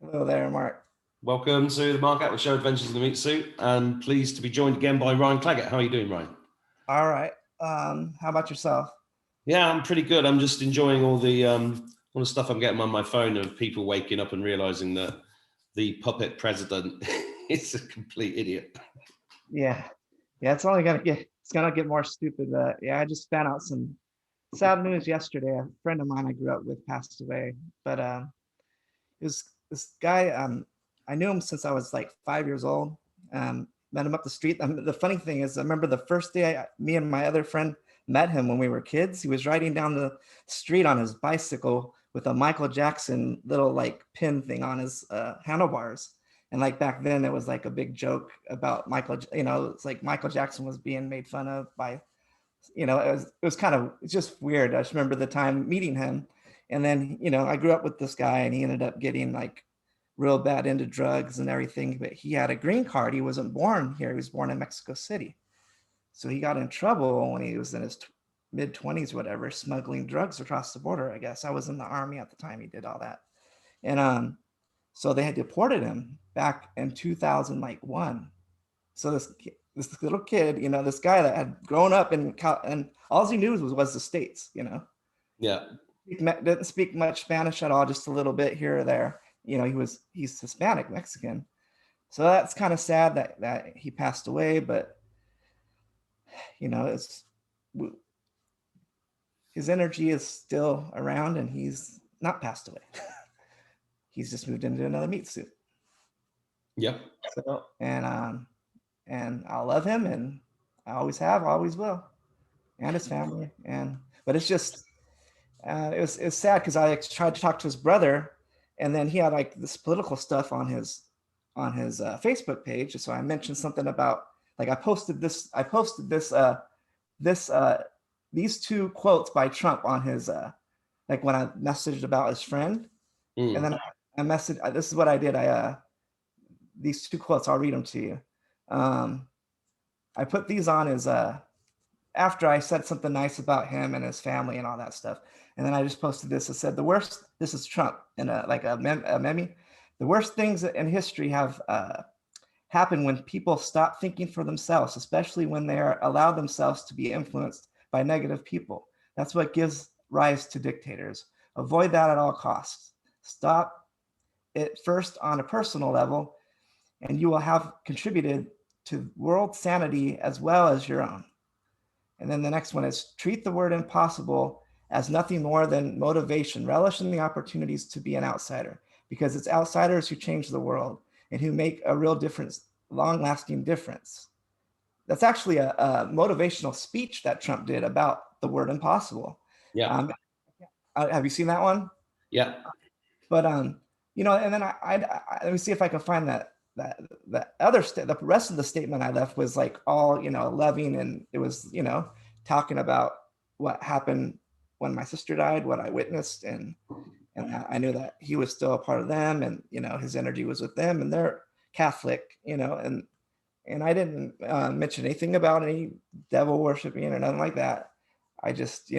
Hello there, Mark. Welcome to the Mark Atwood Show, Adventures in the Meat Suit, and pleased to be joined again by Ryan Claggett. How are you doing, Ryan? All right. How about yourself? Yeah, I'm pretty good. I'm just enjoying all the stuff I'm getting on my phone of people waking up and realizing that the puppet president is a complete idiot. Yeah. It's gonna get more stupid. Yeah, I just found out some sad news yesterday. A friend of mine I grew up with passed away. But it was this guy, I knew him since I was like 5 years old. Met him up the street. The funny thing is, I remember the first day me and my other friend met him when we were kids. He was riding down the street on his bicycle with a Michael Jackson little like pin thing on his handlebars. And like back then, it was like a big joke about Michael. It's like Michael Jackson was being made fun of by, it was kind of, it's just weird. I just remember the time meeting him, and then I grew up with this guy, and he ended up getting like real bad into drugs and everything. But he had a green card. He wasn't born here. He was born in Mexico City. So he got in trouble when he was in his mid-20s, whatever, smuggling drugs across the border. I guess I was in the army at the time he did all that, and so they had deported him back in 2001. So this little kid, this guy that had grown up and all he knew was the States, Yeah. didn't speak much Spanish at all, just a little bit here or there. He's Hispanic Mexican. So that's kind of sad that he passed away, but it's his energy is still around, and he's not passed away. He's just moved into another meat suit. Yep. So and I'll love him, and I always have, always will, and his family. But it's just it was sad because I tried to talk to his brother, and then he had like this political stuff on his Facebook page. So I mentioned something about, like, I posted these two quotes by Trump on his like when I messaged about his friend, and then I messaged. This is what I did. These two quotes. I'll read them to you. I put these on as after I said something nice about him and his family and all that stuff. And then I just posted this. It said, this is Trump in a meme. The worst things in history have happened when people stop thinking for themselves, especially when they are allowed themselves to be influenced by negative people. That's what gives rise to dictators. Avoid that at all costs. Stop it first on a personal level, and you will have contributed to world sanity as well as your own. And then the next one is, treat the word impossible as nothing more than motivation. Relish in the opportunities to be an outsider, because it's outsiders who change the world and who make a real difference, long-lasting difference. That's actually a motivational speech that Trump did about the word impossible. Yeah. Have you seen that one? Yeah. But and then I let me see if I can find that the rest of the statement I left was like all loving, and it was talking about what happened when my sister died, what I witnessed, and I knew that he was still a part of them, and his energy was with them, and they're Catholic, and I didn't mention anything about any devil worshiping or nothing like that. I just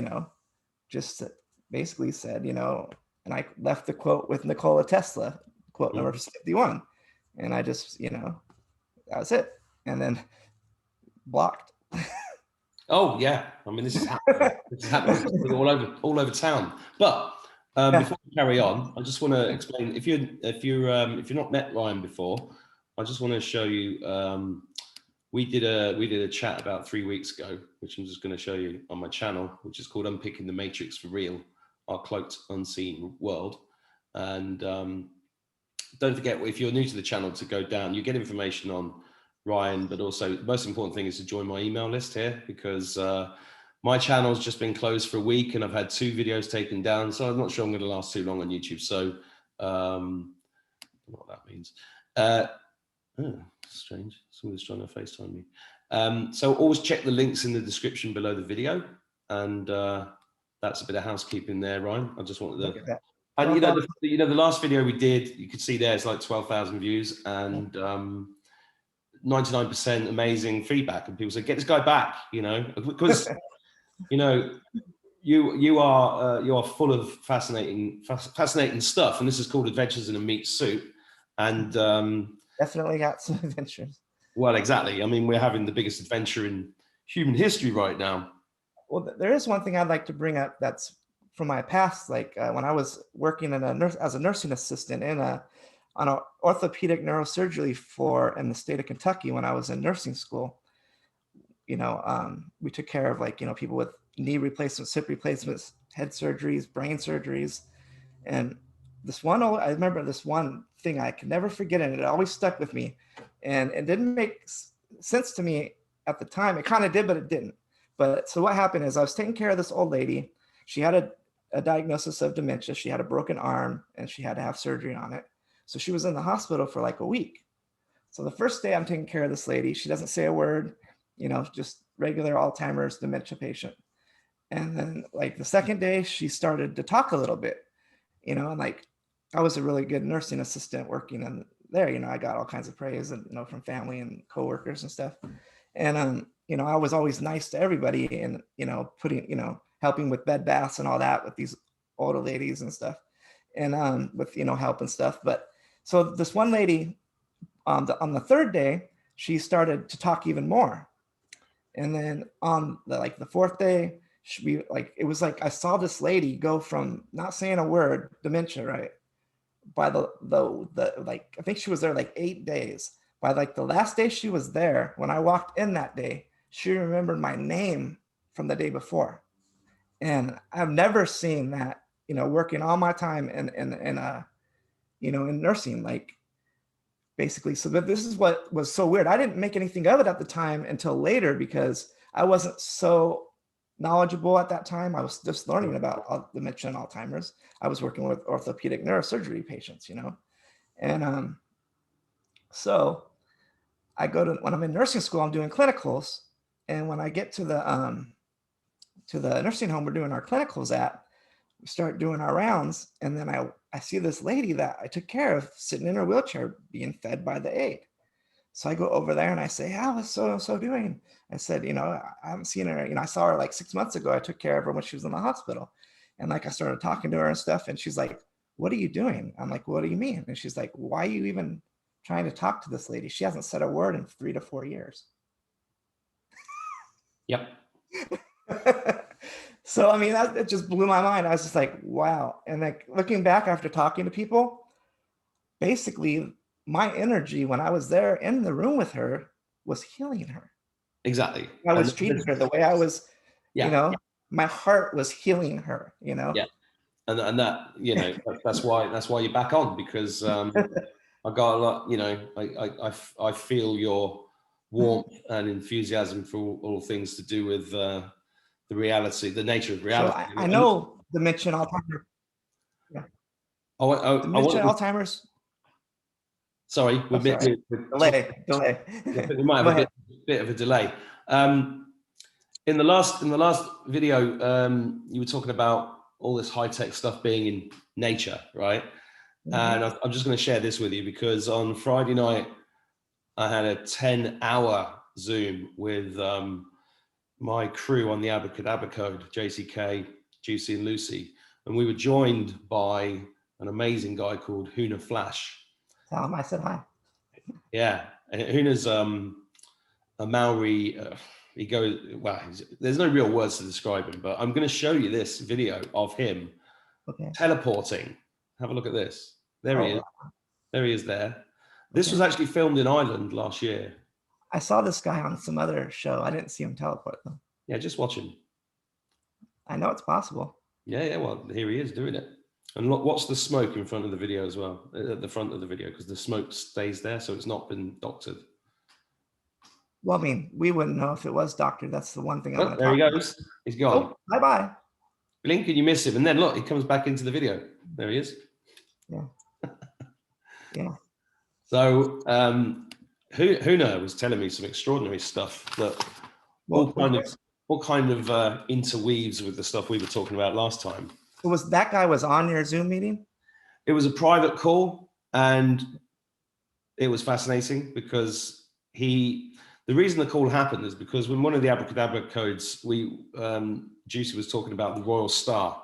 just basically said, and I left the quote with Nikola Tesla, quote number 51. And I just, that was it. And then blocked. Oh yeah. I mean, this is happening. This is happening all over town. But before we carry on, I just want to explain. If you're not met Ryan before, I just want to show you. We did a chat about 3 weeks ago, which I'm just going to show you on my channel, which is called "Unpicking the Matrix for Real: Our Cloaked Unseen World." And don't forget, if you're new to the channel, to go down. You get information on Ryan, but also the most important thing is to join my email list here, because my channel's just been closed for a week and I've had 2 videos taken down. So I'm not sure I'm going to last too long on YouTube. So I don't know what that means. Strange. Somebody's trying to FaceTime me. So always check the links in the description below the video. And that's a bit of housekeeping there, Ryan. I just wanted to... And the last video we did, you could see there, it's like 12,000 views and 99% amazing feedback. And people said, get this guy back, because, you are full of fascinating stuff, and this is called Adventures in a Meat Suit. And definitely got some adventures. well, exactly. I mean, we're having the biggest adventure in human history right now. Well, there is one thing I'd like to bring up that's from my past, like when I was working as a nursing assistant on an orthopedic neurosurgery in the state of Kentucky when I was in nursing school. We took care of people with knee replacements, hip replacements, head surgeries, brain surgeries. And I remember this one thing I can never forget, and it always stuck with me. And it didn't make sense to me at the time. It kind of did, but it didn't. But so what happened is I was taking care of this old lady. She had a diagnosis of dementia. She had a broken arm and she had to have surgery on it. So she was in the hospital for like a week. So the first day I'm taking care of this lady, she doesn't say a word, just regular Alzheimer's dementia patient. And then like the second day, she started to talk a little bit, and like I was a really good nursing assistant working in there. I got all kinds of praise and from family and coworkers and stuff. And I was always nice to everybody and helping with bed baths and all that with these older ladies and stuff, and with help and stuff. But so this one lady on the third day, she started to talk even more. And then on the fourth day, it was like I saw this lady go from not saying a word, dementia, right? By the I think she was there like 8 days. By like the last day she was there, when I walked in that day, she remembered my name from the day before. And I've never seen that, working all my time in nursing, like basically. So this is what was so weird. I didn't make anything of it at the time until later because I wasn't so knowledgeable at that time. I was just learning about dementia and Alzheimer's. I was working with orthopedic neurosurgery patients, and so I when I'm in nursing school, I'm doing clinicals, and when I get to the nursing home we're doing our clinicals at, we start doing our rounds, and then I see this lady that I took care of sitting in her wheelchair being fed by the aide. So I go over there and I say, how is so doing? I said, I haven't seen her. I saw her like 6 months ago. I took care of her when she was in the hospital. And like I started talking to her and stuff. And she's like, what are you doing? I'm like, what do you mean? And she's like, why are you even trying to talk to this lady? She hasn't said a word in 3 to 4 years. Yep. So, I mean, it just blew my mind. I was just like, wow. And like looking back after talking to people, basically my energy when I was there in the room with her was healing her. Exactly. I was treating her the way I was, my heart was healing her, Yeah. And that, that's why you're back on, because I got a lot, I feel your warmth and enthusiasm for all things to do with the reality, the nature of reality. So I know dementia and Alzheimer's. Yeah. Dementia and Alzheimer's. Sorry, we're delay. We might have a bit of a delay. In the last video, you were talking about all this high-tech stuff being in nature, right? Mm-hmm. And I'm just going to share this with you because on Friday night, I had a 10-hour Zoom with my crew on the Abracadabra Code, JCK, Juicy and Lucy. And we were joined by an amazing guy called Huna Flash. Tell him I said hi. Yeah, and Huna's a Maori. He goes, well, there's no real words to describe him, but I'm going to show you this video of him teleporting. Have a look at this. There he is. There he is there. This was actually filmed in Ireland last year. I saw this guy on some other show. I didn't see him teleport though. Yeah, just watch him. I know it's possible. Yeah, well, here he is doing it. And look, watch the smoke in front of the video as well, at the front of the video, because the smoke stays there, so it's not been doctored. Well, I mean, we wouldn't know if it was doctored. That's the one thing I'm going to There he goes. He's gone. Oh, bye-bye. Blink and you miss him. And then look, he comes back into the video. There he is. Yeah. Yeah. So Huna was telling me some extraordinary stuff that all kind of interweaves with the stuff we were talking about last time. So that guy was on your Zoom meeting? It was a private call, and it was fascinating because the reason the call happened is because when one of the abracadabra codes, Juicy was talking about the Royal Star.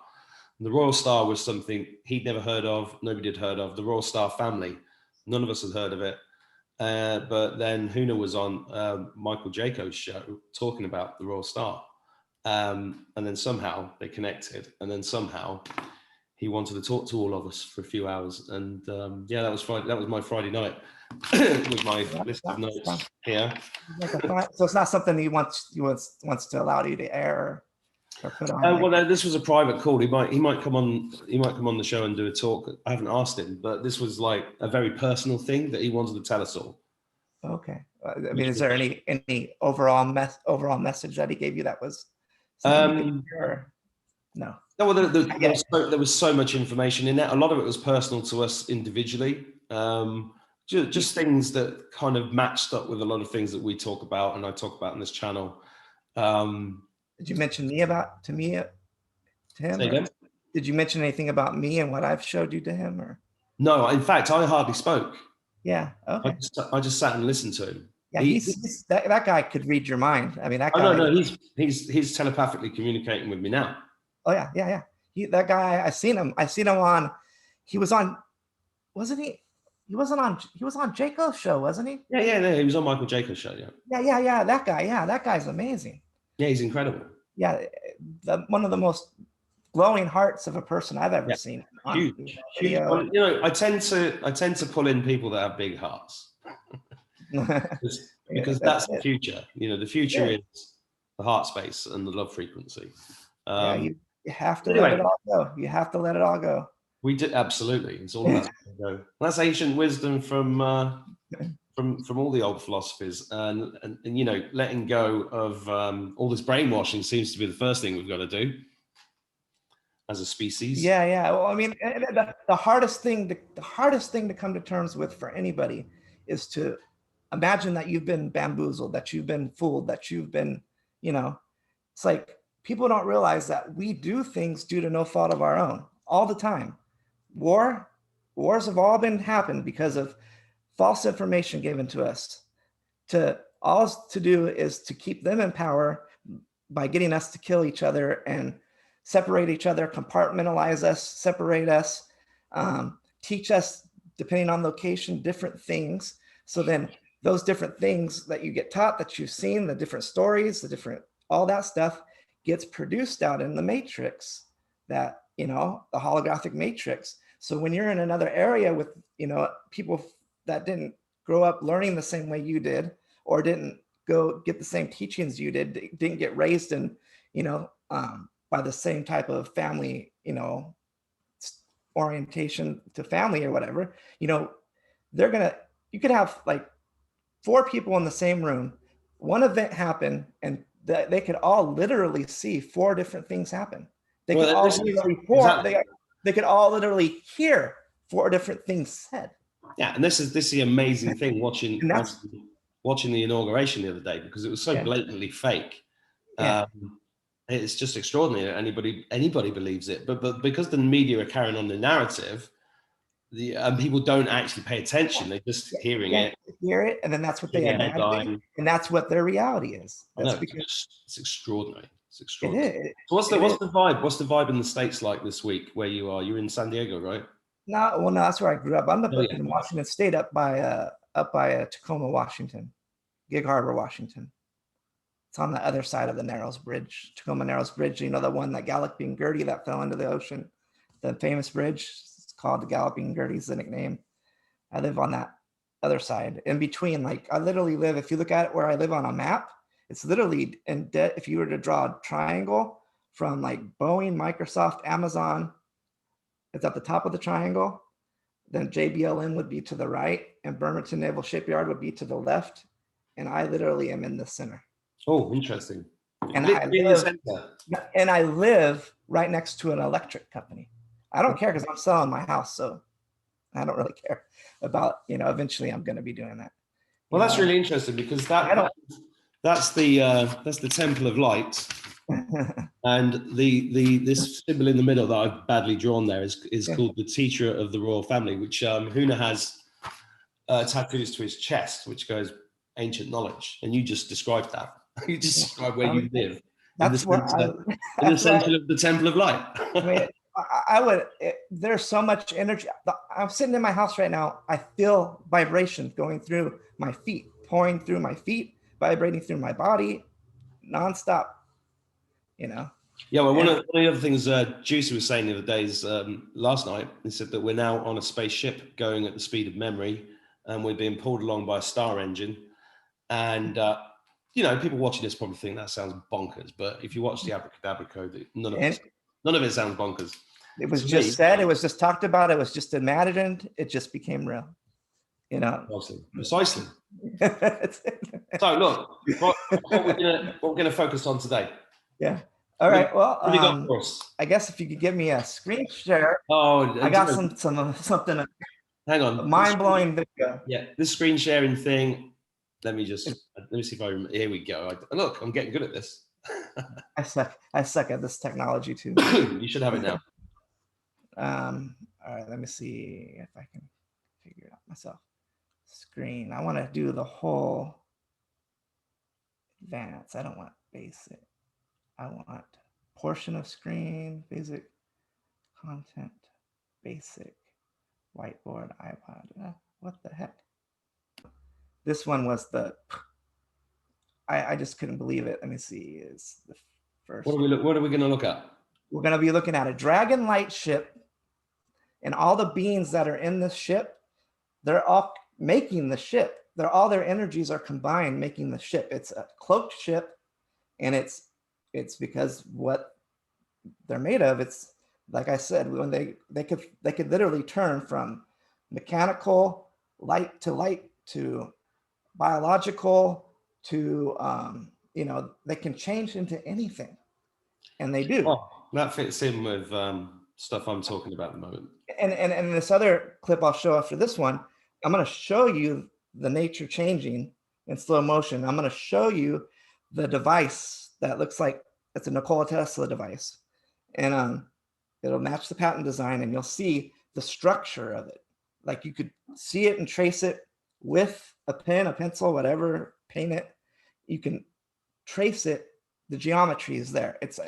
And the Royal Star was something he'd never heard of, nobody had heard of, the Royal Star family. None of us had heard of it. But then Huna was on Michael Jaco's show talking about the Royal Star. And then somehow they connected. And then somehow he wanted to talk to all of us for a few hours. And yeah, that was Friday. That was my Friday night with my list of notes here. So it's not something he wants to allow you to air or put on. Well, this was a private call. He might come on the show and do a talk. I haven't asked him, but this was like a very personal thing that he wanted to tell us all. Okay. I mean, is there any overall message that he gave you that was no? No, well, there was so much information in there. A lot of it was personal to us individually. Just things that kind of matched up with a lot of things that we talk about and I talk about on this channel. Did you mention me to him? Say again? Did you mention anything about me and what I've showed you to him? Or no, in fact, I hardly spoke. Yeah. Okay. I just sat and listened to him. Yeah, that guy could read your mind. I mean, that guy. No, he's telepathically communicating with me now. Oh yeah. That guy, I seen him on. He was on, wasn't he? He was on Jaco's show, wasn't he? Yeah. He was on Michael Jaco's show. Yeah. That guy. Yeah, that guy's amazing. Yeah, he's incredible. Yeah, one of the most glowing hearts of a person I've ever seen. Huge. Well, I tend to pull in people that have big hearts because that's the future. The future is the heart space and the love frequency. You have to let it all go. You have to let it all go. We did, absolutely. It's all about go. That's ancient wisdom from all the old philosophies, and letting go of all this brainwashing seems to be the first thing we've got to do as a species. Yeah. Well, I mean, the hardest thing to come to terms with for anybody is to imagine that you've been bamboozled, that you've been fooled, that you've been, it's like people don't realize that we do things due to no fault of our own all the time. Wars have all been happened because of false information given to us. All to do is to keep them in power by getting us to kill each other and separate each other, compartmentalize us, separate us, teach us, depending on location, different things. So then those different things that you get taught, that you've seen, the different stories, all that stuff gets produced out in the matrix, the holographic matrix. So when you're in another area with, people that didn't grow up learning the same way you did, or didn't go get the same teachings you did, didn't get raised in, by the same type of family, orientation to family or whatever, you could have like 4 people in the same room, one event happen, and they could all literally see 4 different things happen. They could all literally hear 4 different things said. Yeah, and this is the amazing thing watching the inauguration the other day, because it was so blatantly fake. Yeah. It's just extraordinary that anybody believes it, but because the media are carrying on the narrative, people don't actually pay attention. They're just hearing it, and then that's what they imagine, and that's what their reality is. It's extraordinary. It's extraordinary. It is. So what's the vibe? What's the vibe in the States like this week where you are? You're in San Diego, right? No, that's where I grew up. I'm in Washington State, up by Tacoma, Washington, Gig Harbor, Washington. It's on the other side of the Narrows Bridge, Tacoma Narrows Bridge. The one that Galloping Gertie that fell into the ocean, the famous bridge. It's called the Galloping Gertie, is the nickname. I live on that other side. In between, I literally live, if you look at it where I live on a map, it's literally, if you were to draw a triangle from Boeing, Microsoft, Amazon, it's at the top of the triangle. Then JBLM would be to the right, and Bremerton Naval Shipyard would be to the left. And I literally am in the center. Oh, interesting. And I live right next to an electric company. I don't care because I'm selling my house, so I don't really care about, eventually I'm going to be doing that. Well, that's really interesting, because that's the Temple of Light, and this symbol in the middle that I've badly drawn there is called the Teacher of the Royal Family, which Huna has tattoos to his chest, which goes ancient knowledge, and you just described that. You just described where you live in the That's what center, in the center of the Temple of Light. I mean, I would. There's so much energy. I'm sitting in my house right now. I feel vibrations going through my feet, pouring through my feet, vibrating through my body, nonstop. You know. Yeah, well, one of the other things Juicy was saying the other day is last night, he said that we're now on a spaceship going at the speed of memory, and we're being pulled along by a star engine. And, you know, people watching this probably think that sounds bonkers, but if you watch the Abracadabra Code, none of it sounds bonkers. It was just said, it was just talked about, it was just imagined, it just became real. You know. Precisely. So look, what we're going to focus on today. Yeah. All right. Well, what have you got for us? I guess if you could give me a screen share. Oh, I got something. Hang on. Mind-blowing video. Yeah, this screen sharing thing. Let me see if I remember. Here we go. Look, I'm getting good at this. I suck at this technology too. You should have it now. All right. Let me see if I can figure it out myself. Screen. I want to do the whole advanced. I don't want basic. I want portion of screen, basic, content, basic, whiteboard, iPod. What the heck? This one was I just couldn't believe it. Let me see. Is the first. What are we going to look at? We're going to be looking at a Dragon Light ship, and all the beings that are in this ship, they're all making the ship. All their energies are combined making the ship. It's a cloaked ship, and it's because what they're made of. It's like I said, when they could literally turn from mechanical light to biological to you know, they can change into anything, and they do. Oh, that fits in with stuff I'm talking about at the moment. And this other clip I'll show after this one, I'm going to show you the nature changing in slow motion. I'm going to show you the device that looks like it's a Nikola Tesla device, and it'll match the patent design, and you'll see the structure of it. Like you could see it and trace it with a pen, a pencil, whatever, paint it. You can trace it. The geometry is there. It's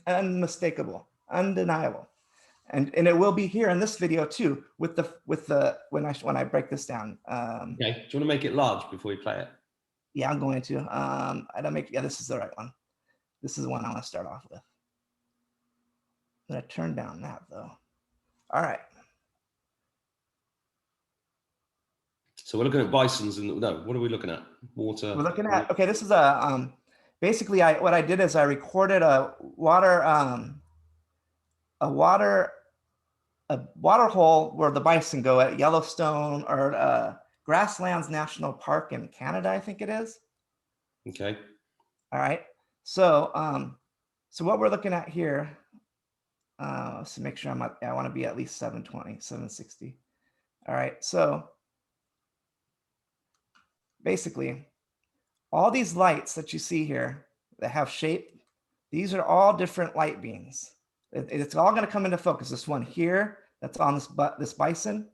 unmistakable, undeniable. And it will be here in this video too, with the when I break this down. Okay. Do you want to make it large before you play it? Yeah, I'm going to. I don't make. Yeah, this is the right one. This is the one I want to start off with. I'm gonna turn down that though. All right. So we're looking at bisons, and no, what are we looking at? Water. We're looking at. Okay, this is a basically what I did is I recorded a water hole where the bison go at Yellowstone or Grasslands National Park in Canada, I think it is. Okay. All right. So so what we're looking at here, so make sure I want to be at least 720, 760. All right. So basically, all these lights that you see here that have shape, these are all different light beams. It's all going to come into focus. This one here, that's on this bison.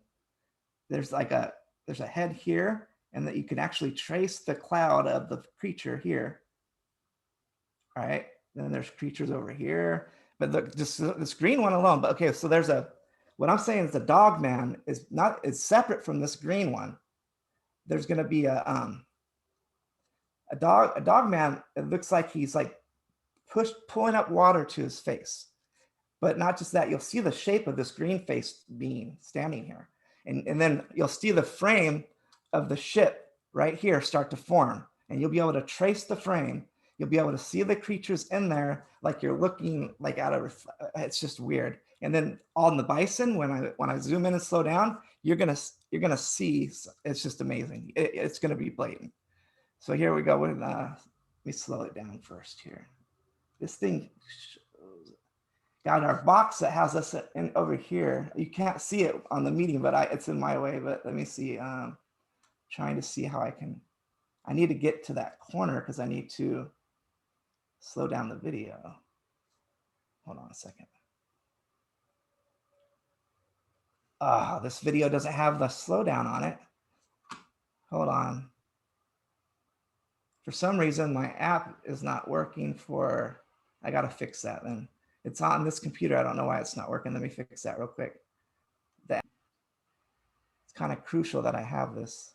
There's a head here, and that you can actually trace the cloud of the creature here. All right. Then there's creatures over here, but look, just this green one alone. But okay, so what I'm saying is the dog man is separate from this green one. There's going to be a dog man. It looks like he's like pulling up water to his face, but not just that. You'll see the shape of this green face being standing here, and then you'll see the frame of the ship right here start to form, and you'll be able to trace the frame. You'll be able to see the creatures in there, like you're looking like out of. It's just weird. And then on the bison, when I zoom in and slow down, you're gonna see. It's just amazing. It's gonna be blatant. So here we go. Let me slow it down first here. This thing got our box that has us in over here. You can't see it on the medium, but it's in my way. But let me see. Trying to see how I need to get to that corner because I need to slow down the video. Hold on a second. This video doesn't have the slowdown on it. Hold on. For some reason, my app is not working for, I got to fix that then. It's on this computer. I don't know why it's not working. Let me fix that real quick. It's kind of crucial that I have this.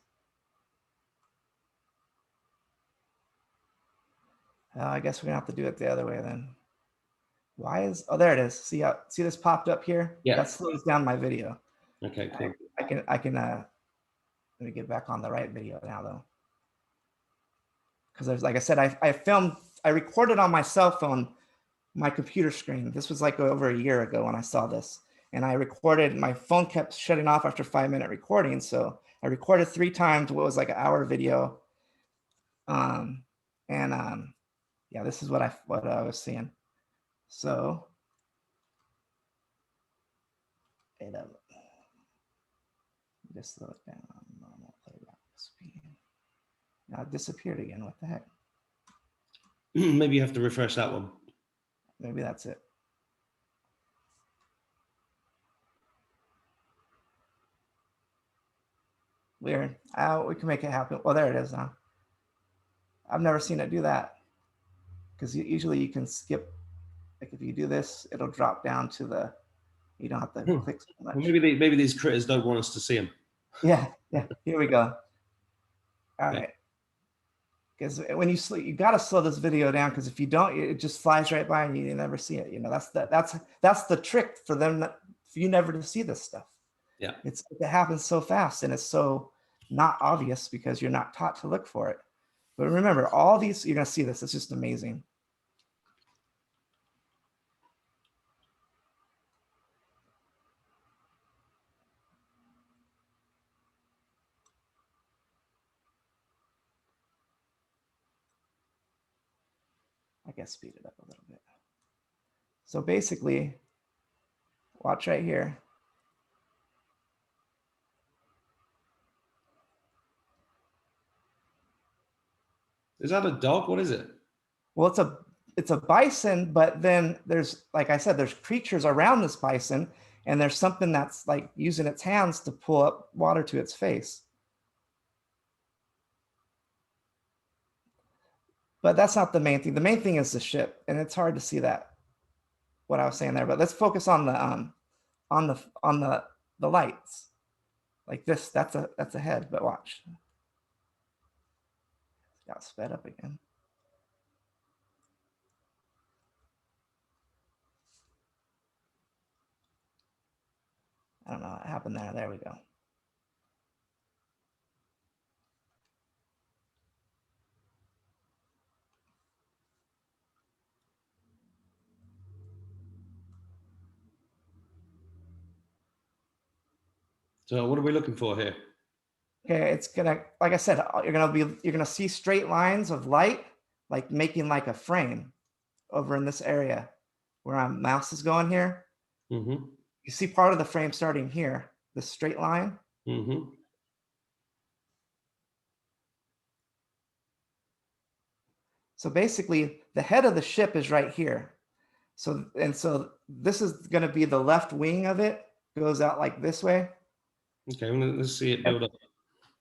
I guess we're gonna have to do it the other way then. Why is, oh, there it is. See this popped up here? Yeah. That slows down my video. Okay, cool. I can, let me get back on the right video now though. Because there's, like I said, I recorded on my cell phone, my computer screen. This was like over a year ago when I saw this. And I recorded, my phone kept shutting off after 5-minute recording. So I recorded 3 times what was like an hour video. Yeah, this is what I was seeing. So just slow it down on normal playback speed. Now it disappeared again. What the heck? Maybe you have to refresh that one. Maybe that's it. Weird. We can make it happen. Well, there it is now. I've never seen it do that. Because usually you can skip, like if you do this, it'll drop down to the, you don't have to click so much. Well, maybe these critters don't want us to see them. Yeah, here we go. All right. Because when you sleep, you got to slow this video down, because if you don't, it just flies right by and you never see it. You know, that's the trick for them, for you never to see this stuff. Yeah, it happens so fast, and it's so not obvious because you're not taught to look for it. But remember, all these, you're gonna see this. It's just amazing. I guess speed it up a little bit. So basically, watch right here. Is that a dog? What is it? Well, it's a bison, but then there's, like I said, there's creatures around this bison, and there's something that's like using its hands to pull up water to its face. But that's not the main thing. The main thing is the ship, and it's hard to see that, what I was saying there. But let's focus on the lights, like this. That's a head. But watch, it got sped up again. I don't know what happened there. There we go. So what are we looking for here? Okay, it's gonna, like I said, you're gonna see straight lines of light, like making like a frame over in this area where my mouse is going here. Mm-hmm. You see part of the frame starting here, the straight line. Mm-hmm. So basically, the head of the ship is right here. So this is going to be the left wing of it, goes out like this way. Okay, let's see it build up.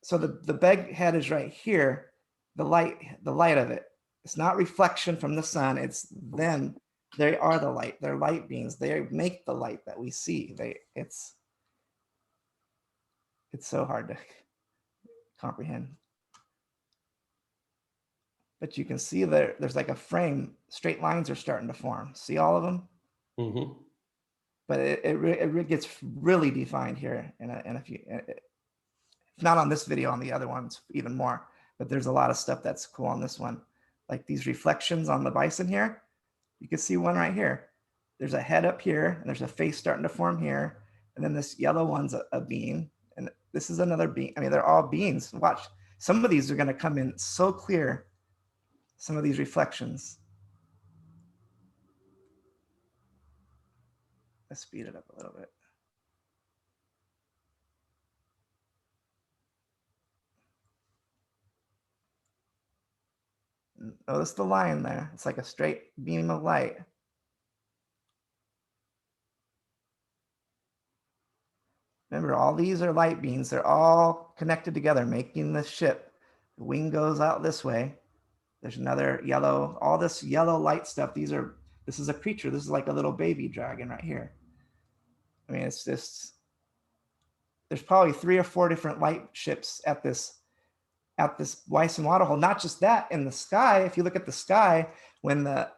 So the big head is right here. The light of it. It's not reflection from the sun. It's them. They are the light. They're light beings. They make the light that we see. It's so hard to comprehend. But you can see there's like a frame. Straight lines are starting to form. See all of them? Mm-hmm. But it gets really defined here in a few. Not on this video, on the other ones even more. But there's a lot of stuff that's cool on this one, like these reflections on the bison here. You can see one right here. There's a head up here, and there's a face starting to form here, and then this yellow one's a bean, and this is another bean. I mean, they're all beans. Watch, some of these are going to come in so clear. Some of these reflections. Let's speed it up a little bit. Notice the line there. It's like a straight beam of light. Remember, all these are light beams. They're all connected together, making the ship. The wing goes out this way. There's another yellow, all this yellow light stuff. This is a creature. This is like a little baby dragon right here. I mean, it's just, there's probably 3 or 4 different light ships at this Bison waterhole. Not just that, in the sky, if you look at the sky, when the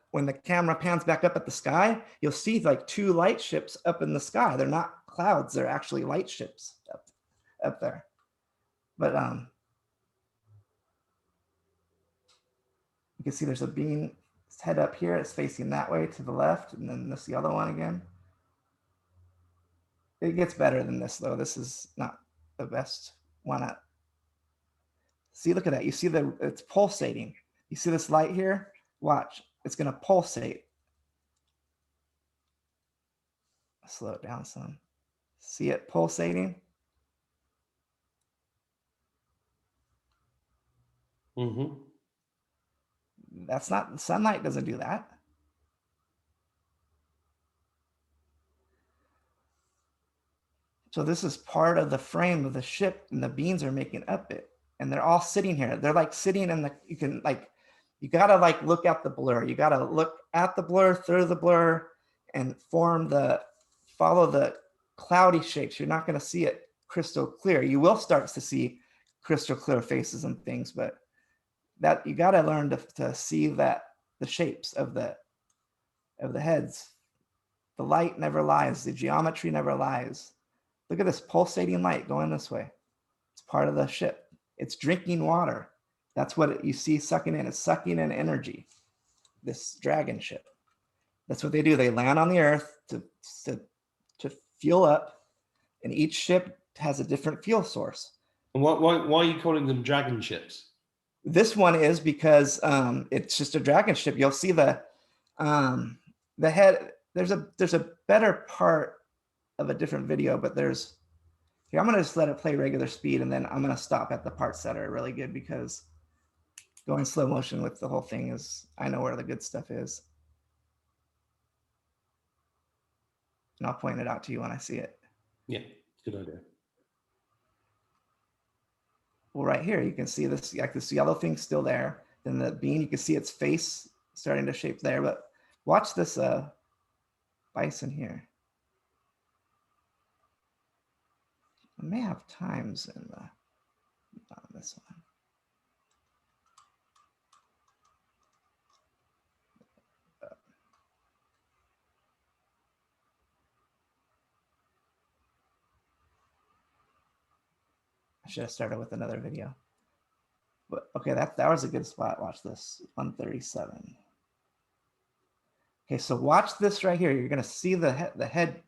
camera pans back up at the sky, you'll see like 2 light ships up in the sky. They're not clouds, they're actually light ships up there. But you can see there's a bean head up here. It's facing that way to the left, and then this the other one again. It gets better than this though. This is not the best one. See, look at that. You see it's pulsating. You see this light here? Watch, it's gonna pulsate. Slow it down some. See it pulsating? Mm-hmm. That's not, sunlight doesn't do that. So this is part of the frame of the ship, and the beans are making up it. And they're all sitting here. They're like sitting in the, you gotta like look at the blur. You gotta look at the blur, through the blur, and follow the cloudy shapes. You're not gonna see it crystal clear. You will start to see crystal clear faces and things, but that you gotta learn to see that the shapes of the heads. The light never lies. The geometry never lies. Look at this pulsating light going this way. It's part of the ship. It's drinking water. That's what you see sucking in. It's sucking in energy, this dragon ship. That's what they do. They land on the earth to fuel up, and each ship has a different fuel source. And why are you calling them dragon ships? This one is because it's just a dragon ship. You'll see the head. There's a better part of a different video, but here, I'm gonna just let it play regular speed, and then I'm gonna stop at the parts that are really good, because going slow motion with the whole thing is, I know where the good stuff is. And I'll point it out to you when I see it. Yeah, good idea. Well, right here, you can see this, like this yellow thing still there. Then the bean, you can see its face starting to shape there, but watch this bison here. I may have times in on this one. I should have started with another video. But okay, that was a good spot. Watch this, 137. Okay, so watch this right here. You're gonna see the head.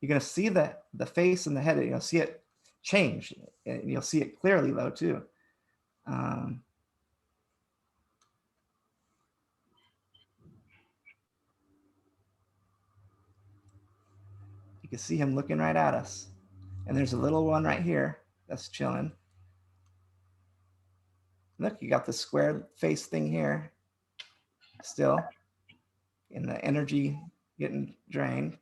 You're gonna see the face and the head. You'll see it change, and you'll see it clearly though too. You can see him looking right at us, and there's a little one right here that's chilling. Look, you got the square face thing here still, and the energy getting drained.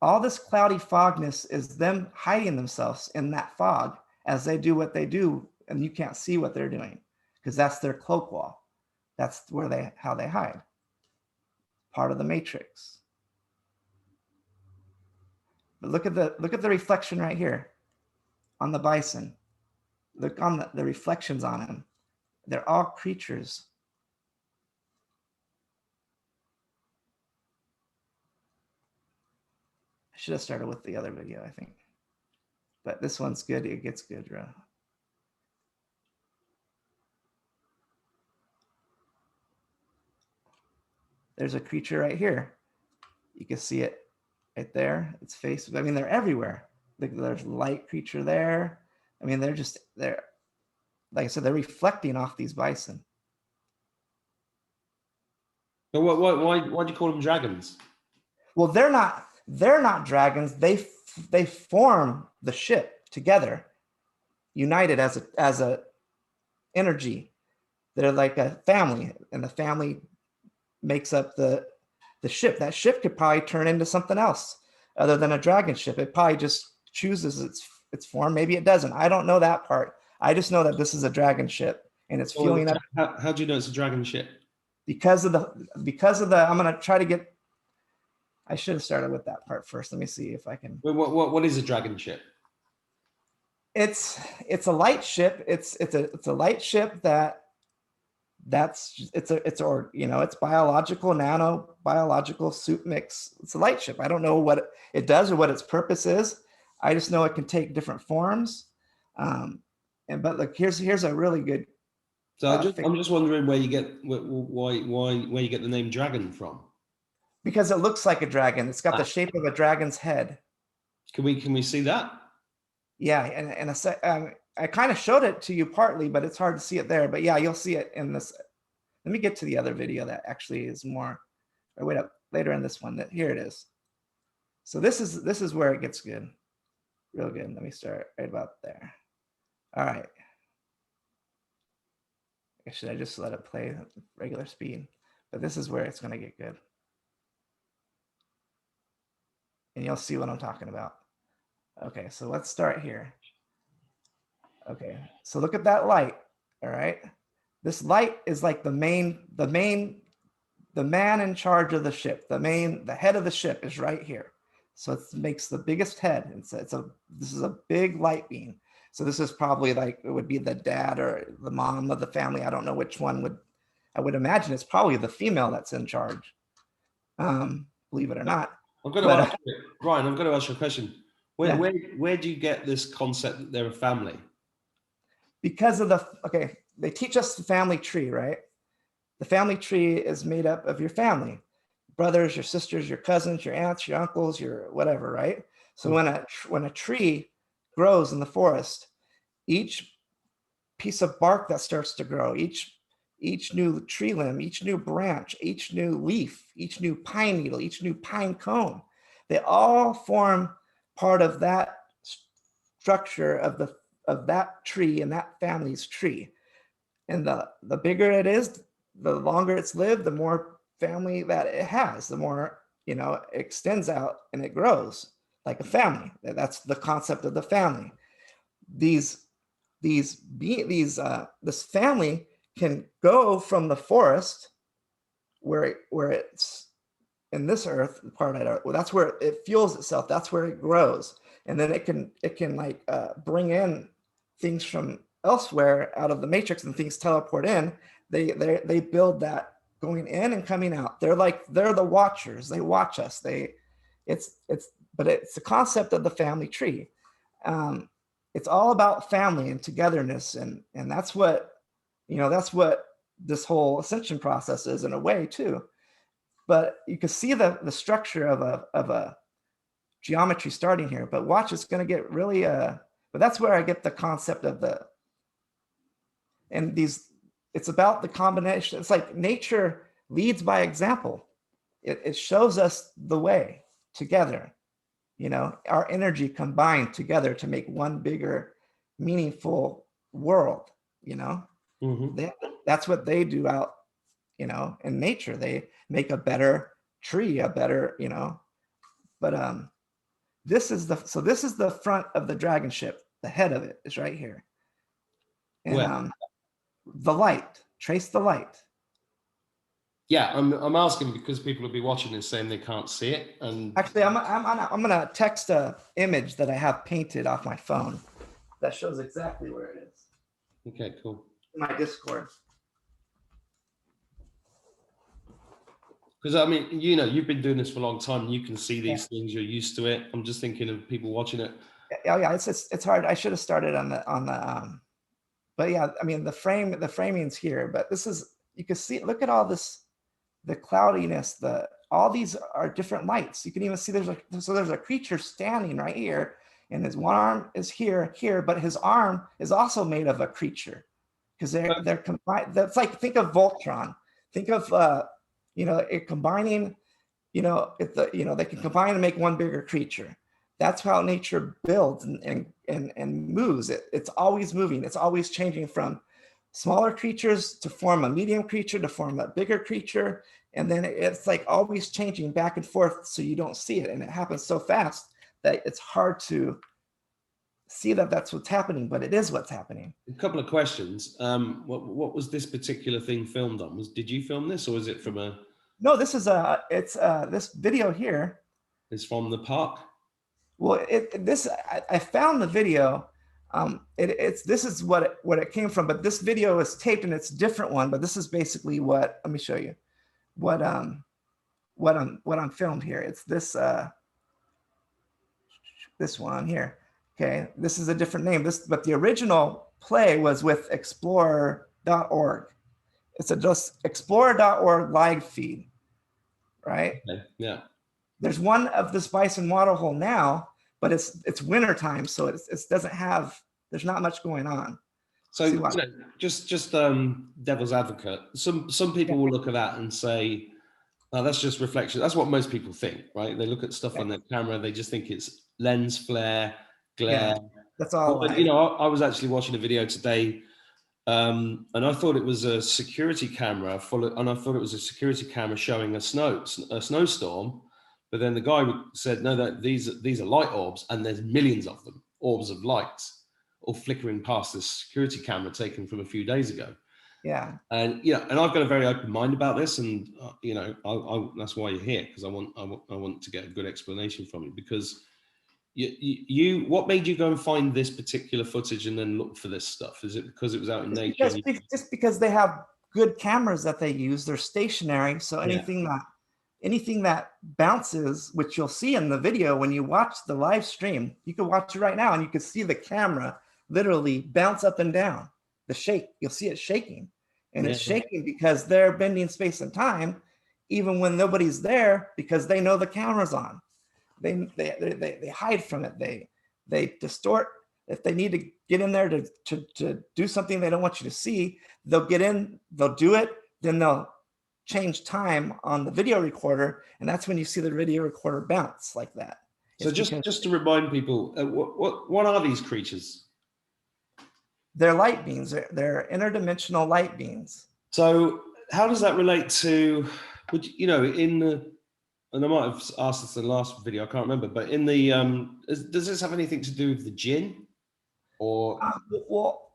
All this cloudy fogness is them hiding themselves in that fog as they do what they do, and you can't see what they're doing because that's their cloak wall. That's where how they hide. Part of the matrix. But look at the reflection right here on the bison. Look on the reflections on him. They're all creatures. I should have started with the other video, I think. But this one's good. It gets good, bro. There's a creature right here. You can see it right there. Its face. I mean, they're everywhere. There's a light creature there. I mean, they're like I said, they're reflecting off these bison. But why do you call them dragons? Well, they're not dragons. They form the ship together, united as a energy. They're like a family, and the family makes up the ship. That ship could probably turn into something else other than a dragon ship. It probably just chooses its form. Maybe it doesn't. I don't know that part. I just know that this is a dragon ship, and it's fueling up. How do you know it's a dragon ship? Because of the, I'm going to try to get, I should have started with that part first. Let me see if I can. What is a dragon ship? It's a light ship. It's a light ship it's biological, nano biological soup mix. It's a light ship. I don't know what it does or what its purpose is. I just know it can take different forms. But look, here's a really good. So I'm just wondering where you get why you get the name dragon from. Because it looks like a dragon. It's got the shape of a dragon's head. Can we see that? Yeah, and I kind of showed it to you partly, but it's hard to see it there. But yeah, you'll see it in this. Let me get to the other video that actually is more. Or wait up later in this one. Here it is. So this is where it gets good, real good. Let me start right about there. All right. Should I just let it play at regular speed? But this is where it's going to get good. And you'll see what I'm talking about. Okay, so let's start here. Okay, so look at that light. All right. This light is like the man in charge of the ship. The head of the ship is right here. So it makes the biggest head. This is a big light beam. So this is probably like, it would be the dad or the mom of the family. I don't know which one I would imagine it's probably the female that's in charge. Believe it or not. Ryan, I'm going to ask you a question. Where do you get this concept that they're a family? Because of they teach us the family tree, right? The family tree is made up of your family, brothers, your sisters, your cousins, your aunts, your uncles, your whatever, right? So when a tree grows in the forest, each piece of bark that starts to grow, each new tree limb, each new branch, each new leaf, each new pine needle, each new pine cone, they all form part of that structure of that tree and that family's tree. And the bigger it is, the longer it's lived, the more family that it has, the more, it extends out and it grows like a family. That's the concept of the family. This family can go from the forest where it's in this earth part of it. Well, that's where it fuels itself. That's where it grows. And then it can like bring in things from elsewhere out of the matrix, and things teleport in. They build that going in and coming out. They're the watchers. They watch us. But it's the concept of the family tree. It's all about family and togetherness, and that's what this whole ascension process is in a way too. But you can see the structure of a geometry starting here. But watch, it's going to get really but that's where I get the concept of it's about the combination. It's like nature leads by example. It shows us the way together. Our energy combined together to make one bigger, meaningful world. That's what they do out, in nature. They make a better tree, a better, but this is the front of the dragon ship. The head of it is right here. And the light, trace the light. Yeah, I'm asking because people will be watching and saying they can't see it. And actually, I'm gonna text a image that I have painted off my phone that shows exactly where it is. Okay, cool. My Discord. Because you've been doing this for a long time. You can see these things. You're used to it. I'm just thinking of people watching it. Yeah. It's hard. I should have started on the. But yeah, the framing's here. But this is, you can see. Look at all this, the cloudiness. All these are different lights. You can even see there's a creature standing right here, and his one arm is here, but his arm is also made of a creature, because they're combined. That's like, think of Voltron. Think of it combining. They can combine and make one bigger creature. That's how nature builds and moves. It's always moving. It's always changing from smaller creatures to form a medium creature to form a bigger creature. And then it's like always changing back and forth, so you don't see it. And it happens so fast that it's hard to see that that's what's happening, but it is what's happening. couple of questions. What was this particular thing filmed on? Did you film this, or was it from a? No, this is this video here. It's from the park. Well, I found the video. This is what it came from, but this video is taped and it's a different one. But this is basically what. Let me show you what I'm filmed here. It's this one here. Okay, this is a different name. But the original play was with explorer.org. It's a just explorer.org live feed, right? Okay. Yeah. There's one of this Bison waterhole now, but it's winter time, so it doesn't have. There's not much going on. So just devil's advocate. Some people will look at that and say, "Oh, that's just reflection." That's what most people think, right? They look at stuff on their camera, they just think it's lens flare, glare. Yeah, that's all. But, I was actually watching a video today, and I thought it was a security camera and I thought it was a security camera showing a snowstorm. But then the guy said, "No, that these are light orbs, and there's millions of them, orbs of lights, all flickering past this security camera taken from a few days ago." Yeah. And and I've got a very open mind about this, and that's why you're here, because I want to get a good explanation from you, because what made you go and find this particular footage and then look for this stuff? Is it because it was out in nature? Just because they have good cameras that they use, they're stationary, so anything that bounces, which you'll see in the video when you watch the live stream, you can watch it right now and you can see the camera literally bounce up and down. The shake, you'll see it shaking, and it's shaking because they're bending space and time, even when nobody's there, because they know the camera's on. They hide from it. They distort. If they need to get in there to do something they don't want you to see, they'll get in, they'll do it, then they'll change time on the video recorder, and that's when you see the video recorder bounce like that. So just to remind people, what are these creatures? They're light beams. They're interdimensional light beams. So how does that relate to, and I might have asked this in the last video, I can't remember, but in the does this have anything to do with the jinn, or? Well,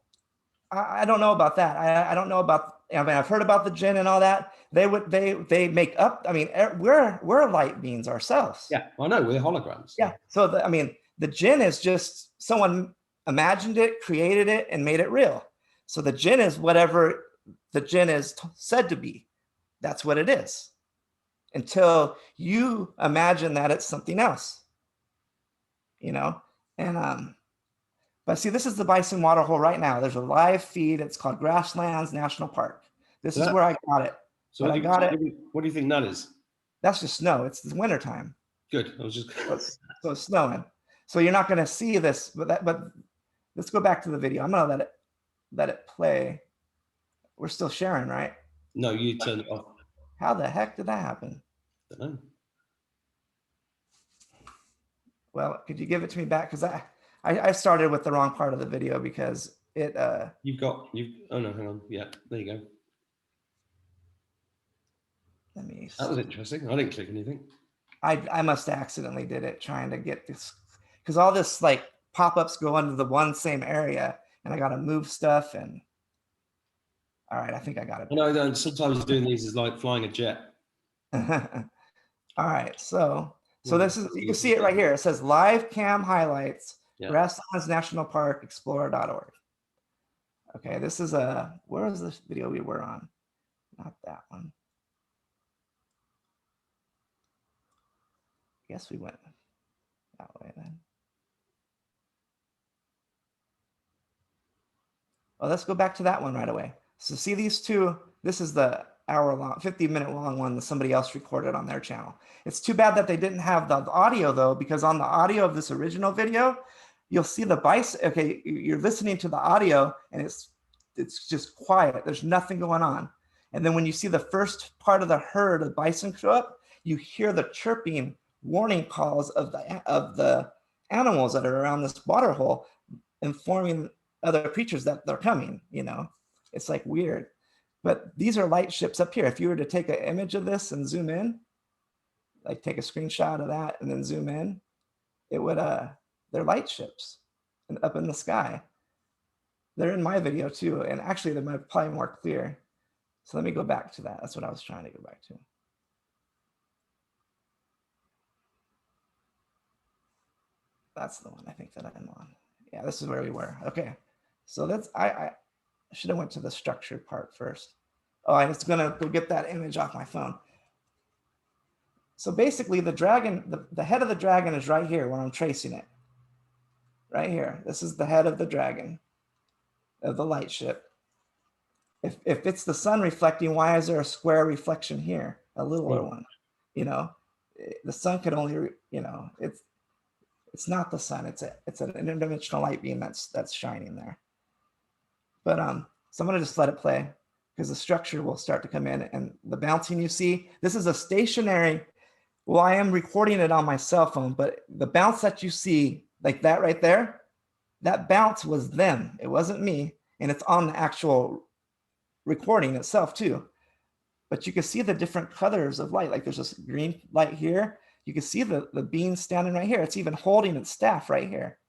I don't know about that. I don't know about. I've heard about the jinn and all that. They make up. I mean, we're light beings ourselves. Yeah, I know, we're holograms. Yeah. So the jinn is just someone imagined it, created it, and made it real. So the jinn is whatever the jinn is said to be. That's what it is. Until you imagine that it's something else. And but see, this is the Bison waterhole right now. There's a live feed. It's called Grasslands National Park. This is where I got it. So what do you think that is? That's just snow. It's the wintertime. Good. I was just so it's snowing. So you're not going to see this, but let's go back to the video. I'm going to let it play. We're still sharing, right? No, you turned it off. How the heck did that happen? I don't know. Well, could you give it to me back? Because I started with the wrong part of the video because it oh no, hang on. Yeah, there you go. Let me see. That was interesting. I didn't click anything. I must have accidentally did it trying to get this, because all this like pop-ups go into the one same area, and I got to move stuff. And all right, I think I got it. No, sometimes doing these is like flying a jet. All right, so this is, you can see it right here. It says live cam highlights, Grasslands National Park, explorer.org. Okay, this is where was this video we were on? Not that one. I guess we went that way then. Well, let's go back to that one right away. So see these two, this is the hour-long, 50-minute long one that somebody else recorded on their channel. It's too bad that they didn't have the audio though, because on the audio of this original video, you'll see the bison. Okay, you're listening to the audio and it's just quiet. There's nothing going on. And then when you see the first part of the herd of bison show up, you hear the chirping warning calls of the animals that are around this water hole, informing other creatures that they're coming. It's like weird. But these are light ships up here. If you were to take an image of this and zoom in, like take a screenshot of that and then zoom in, it would they're light ships and up in the sky. They're in my video too, and actually they're probably more clear. So let me go back to that. That's what I was trying to go back to. That's the one I think that I'm on. Yeah, this is where we were. Okay, so that's I should have went to the structured part first. Oh, I'm just gonna go get that image off my phone. So basically the dragon, the head of the dragon is right here when I'm tracing it. Right here. This is the head of the dragon, of the light ship. If it's the sun reflecting, why is there a square reflection here? A littler one, you know? The sun could only, you know, it's not the sun. It's an interdimensional light beam that's shining there. But so I'm gonna just let it play because the structure will start to come in, and the bouncing you see, this is a stationary. Well, I am recording it on my cell phone, but the bounce that you see, like that right there, that bounce was them. It wasn't me, and it's on the actual recording itself too. But you can see the different colors of light. Like there's this green light here. You can see the beam standing right here. It's even holding its staff right here.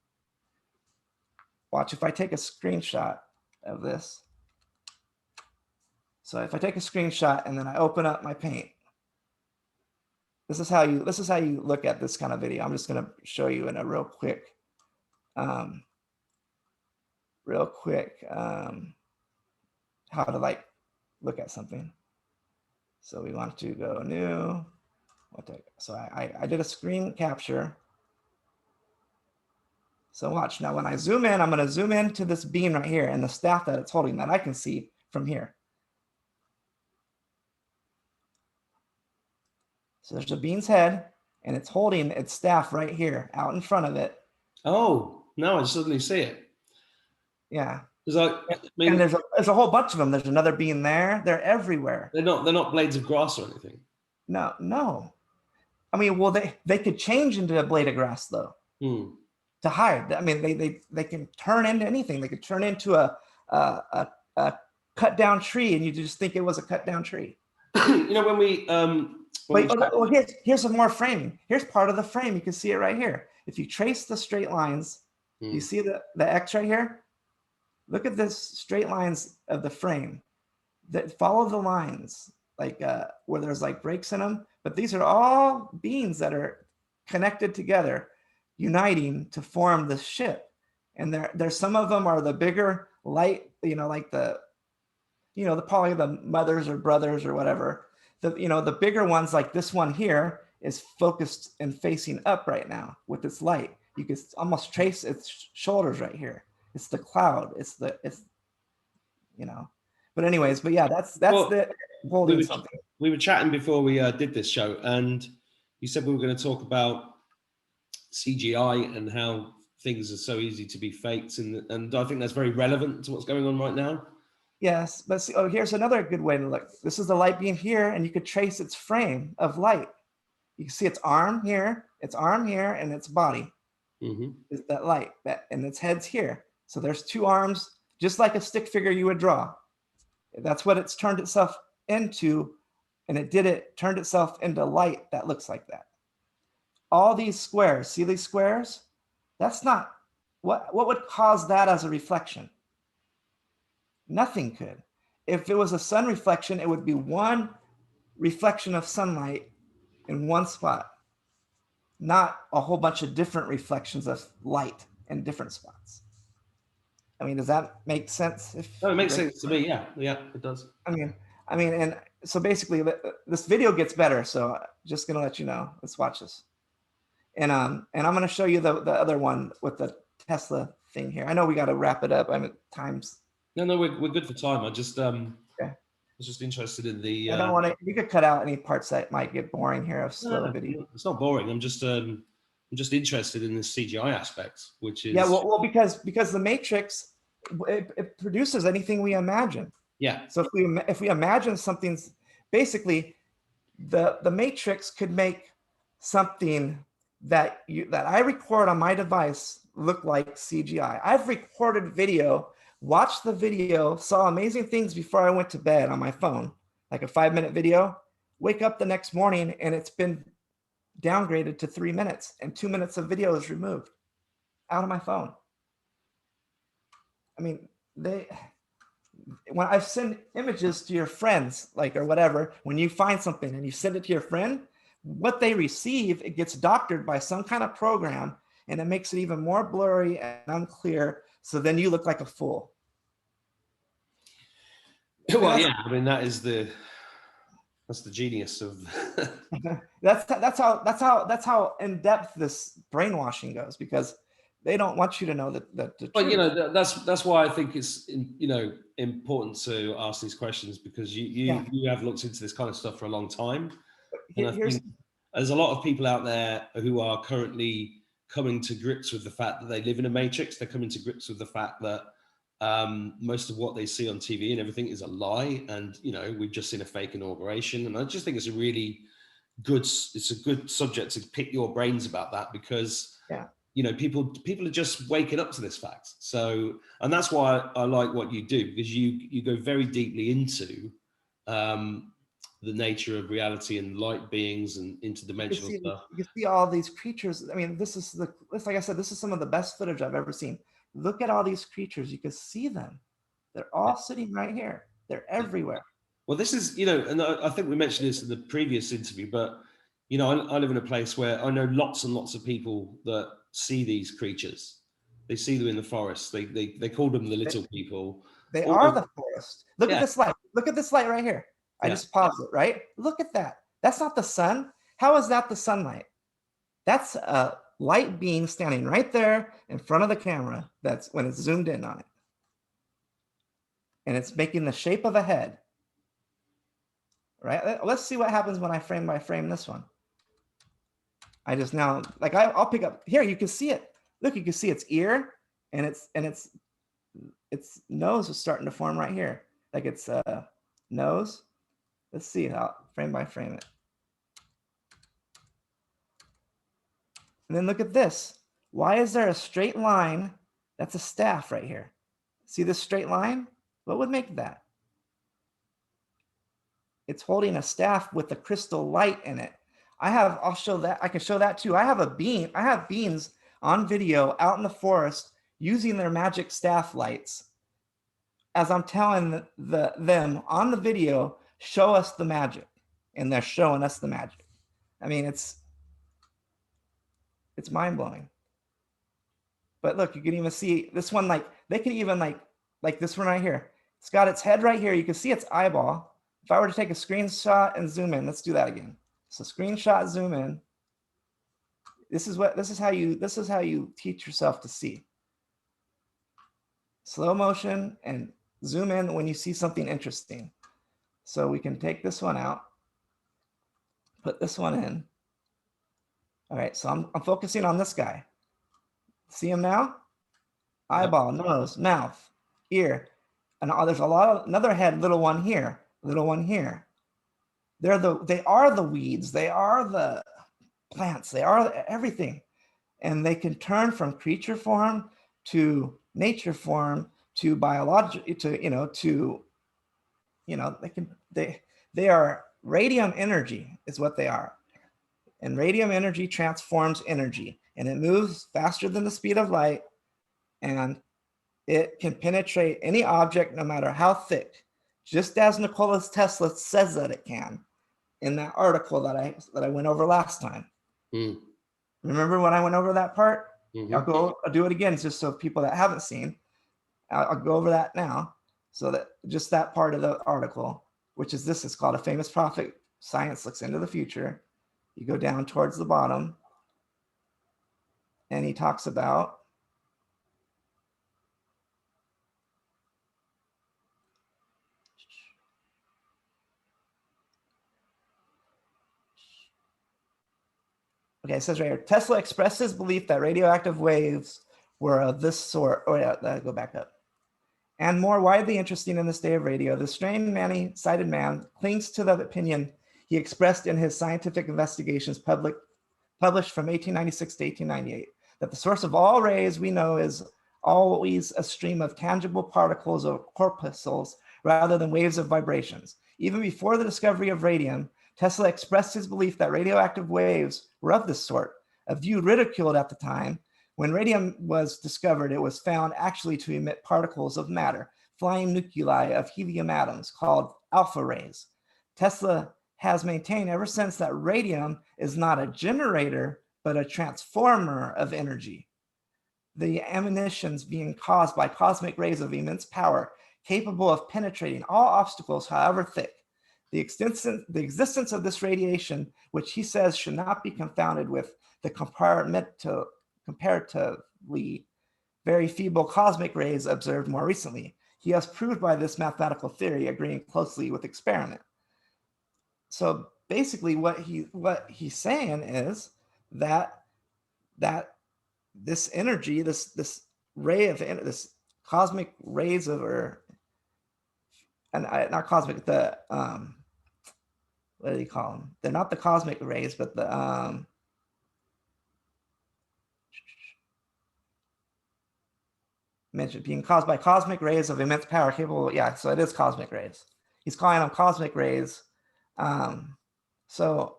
Watch if I take a screenshot of this. So if I take a screenshot and then I open up my paint, this is how you look at this kind of video. I'm just going to show you in a real quick how to like look at something. So we want to go new. So I did a screen capture. So watch now when I zoom in, I'm going to zoom into this beam right here and the staff that it's holding that I can see from here. So there's a beam's head and it's holding its staff right here out in front of it. Oh, now I suddenly see it. Yeah. I mean, and there's a whole bunch of them. There's another beam there. They're everywhere. They're not blades of grass or anything. No. I mean, well, they could change into a blade of grass though. To hide. I mean, they can turn into anything. They could turn into a cut down tree, and you just think it was a cut down tree. You know, when we here's some more framing. Here's part of the frame. You can see it right here. If you trace the straight lines, you see the X right here. Look at this straight lines of the frame that follow the lines, like where there's like breaks in them. But these are all beams that are connected together, uniting to form the ship. And there's some of them are the bigger light, you know, like probably the mothers or brothers or whatever. The bigger ones like this one here is focused and facing up right now with its light. You can almost trace its shoulders right here. It's the cloud. It's But anyways, but yeah, that's the holding something. We were chatting before we did this show, and you said we were going to talk about CGI and how things are so easy to be faked, and I think that's very relevant to what's going on right now. Yes, but see, here's another good way to look. This is the light beam here, and you could trace its frame of light. You can see its arm here, and its body. Is that light and its head's here. So there's two arms, just like a stick figure you would draw. That's what it's turned itself into, and turned itself into light that looks like that. All these squares, see these squares? That's not, what would cause that as a reflection? Nothing could. If it was a sun reflection, it would be one reflection of sunlight in one spot, not a whole bunch of different reflections of light in different spots. I mean, does that make sense? No, it makes sense to me. Yeah, it does. I mean, and so basically, this video gets better. So just gonna let you know. Let's watch this, and I'm gonna show you the other one with the Tesla thing here. I know we got to wrap it up. I mean, times. No, we're good for time. I just was just interested in the. I don't want to. You could cut out any parts that might get boring here of slow video. It's not boring. I'm just interested in the CGI aspect, which is well because the Matrix it produces anything we imagine. Yeah. So if we imagine something's basically the Matrix could make something that I record on my device look like CGI. I've recorded video, watched the video, saw amazing things before I went to bed on my phone, like a 5-minute video, wake up the next morning and it's been downgraded to 3 minutes and 2 minutes of video is removed out of my phone. I mean, when I've sent images to your friends, like, or whatever, when you find something and you send it to your friend, what they receive, it gets doctored by some kind of program, and it makes it even more blurry and unclear. So then you look like a fool. Well, yeah, I mean, that's the genius of that's how in depth this brainwashing goes, because they don't want you to know that the But you truth. know, that's why I think it's important to ask these questions, because you have looked into this kind of stuff for a long time, and I think there's a lot of people out there who are currently coming to grips with the fact that they live in a matrix. They're coming to grips with the fact that most of what they see on TV and everything is a lie, and we've just seen a fake inauguration. And I just think it's a really good subject to pick your brains about that, because people are just waking up to this fact. So, and that's why I like what you do, because you go very deeply into the nature of reality and light beings and interdimensional stuff. You can see all these creatures. I mean, like I said, this is some of the best footage I've ever seen. Look at all these creatures. You can see them. They're all sitting right here. They're everywhere. Well, this is, and I think we mentioned this in the previous interview, but, I live in a place where I know lots and lots of people that see these creatures. They see them in the forest. They call them the little people. They are the forest. Look at this light. Look at this light right here. I just paused it, right? Look at that. That's not the sun. How is that the sunlight? That's a light beam standing right there in front of the camera. That's when it's zoomed in on it. And it's making the shape of a head. Right? Let's see what happens when I frame by frame this one. I just now, like, I'll pick up here. You can see it. Look, you can see its ear, and its nose is starting to form right here. Like its nose. Let's see how frame by frame it. And then look at this. Why is there a straight line? That's a staff right here. See this straight line? What would make that? It's holding a staff with a crystal light in it. I'll show that. I can show that too. I have beings on video out in the forest using their magic staff lights. As I'm telling them on the video, show us the magic, and they're showing us the magic. I mean, it's mind-blowing. But look, you can even see this one, like they can even like this one right here. It's got its head right here. You can see its eyeball. If I were to take a screenshot and zoom in, let's do that again. So screenshot, zoom in. This is how you teach yourself to see. Slow motion and zoom in when you see something interesting. So we can take this one out, put this one in. All right, so I'm focusing on this guy. See him now? Eyeball, nose, mouth, ear. And there's another head, little one here, little one here. They are the weeds, they are the plants, they are everything. And they can turn from creature form to nature form to biological, they are radium energy is what they are. And radium energy transforms energy, and it moves faster than the speed of light, and it can penetrate any object no matter how thick, just as Nikola Tesla says that it can in that article that I went over last time. Remember when I went over that part? I'll do it again just so people that haven't seen. I'll go over that now. So that just that part of the article, which is this, is called A Famous Prophet, Science Looks into the Future. You go down towards the bottom, and he talks about it says right here, Tesla expressed his belief that radioactive waves were of this sort. Go back up. And more widely interesting in this day of radio, the strange many-sided man clings to the opinion he expressed in his scientific investigations published from 1896 to 1898, that the source of all rays we know is always a stream of tangible particles or corpuscles rather than waves of vibrations. Even before the discovery of radium, Tesla expressed his belief that radioactive waves were of this sort, a view ridiculed at the time, When radium was discovered, it was found actually to emit particles of matter, flying nuclei of helium atoms called alpha rays. Tesla has maintained ever since that radium is not a generator, but a transformer of energy. The emanations being caused by cosmic rays of immense power, capable of penetrating all obstacles, however thick. The existence of this radiation, which he says should not be confounded with the comparatively very feeble cosmic rays observed more recently. He has proved by this mathematical theory, agreeing closely with experiment. So basically what he's saying is that this energy, this ray of this cosmic rays of, not cosmic, the what do you call them? They're not the cosmic rays, but the mentioned being caused by cosmic rays of immense power, capable. Yeah, so it is cosmic rays. He's calling them cosmic rays. So,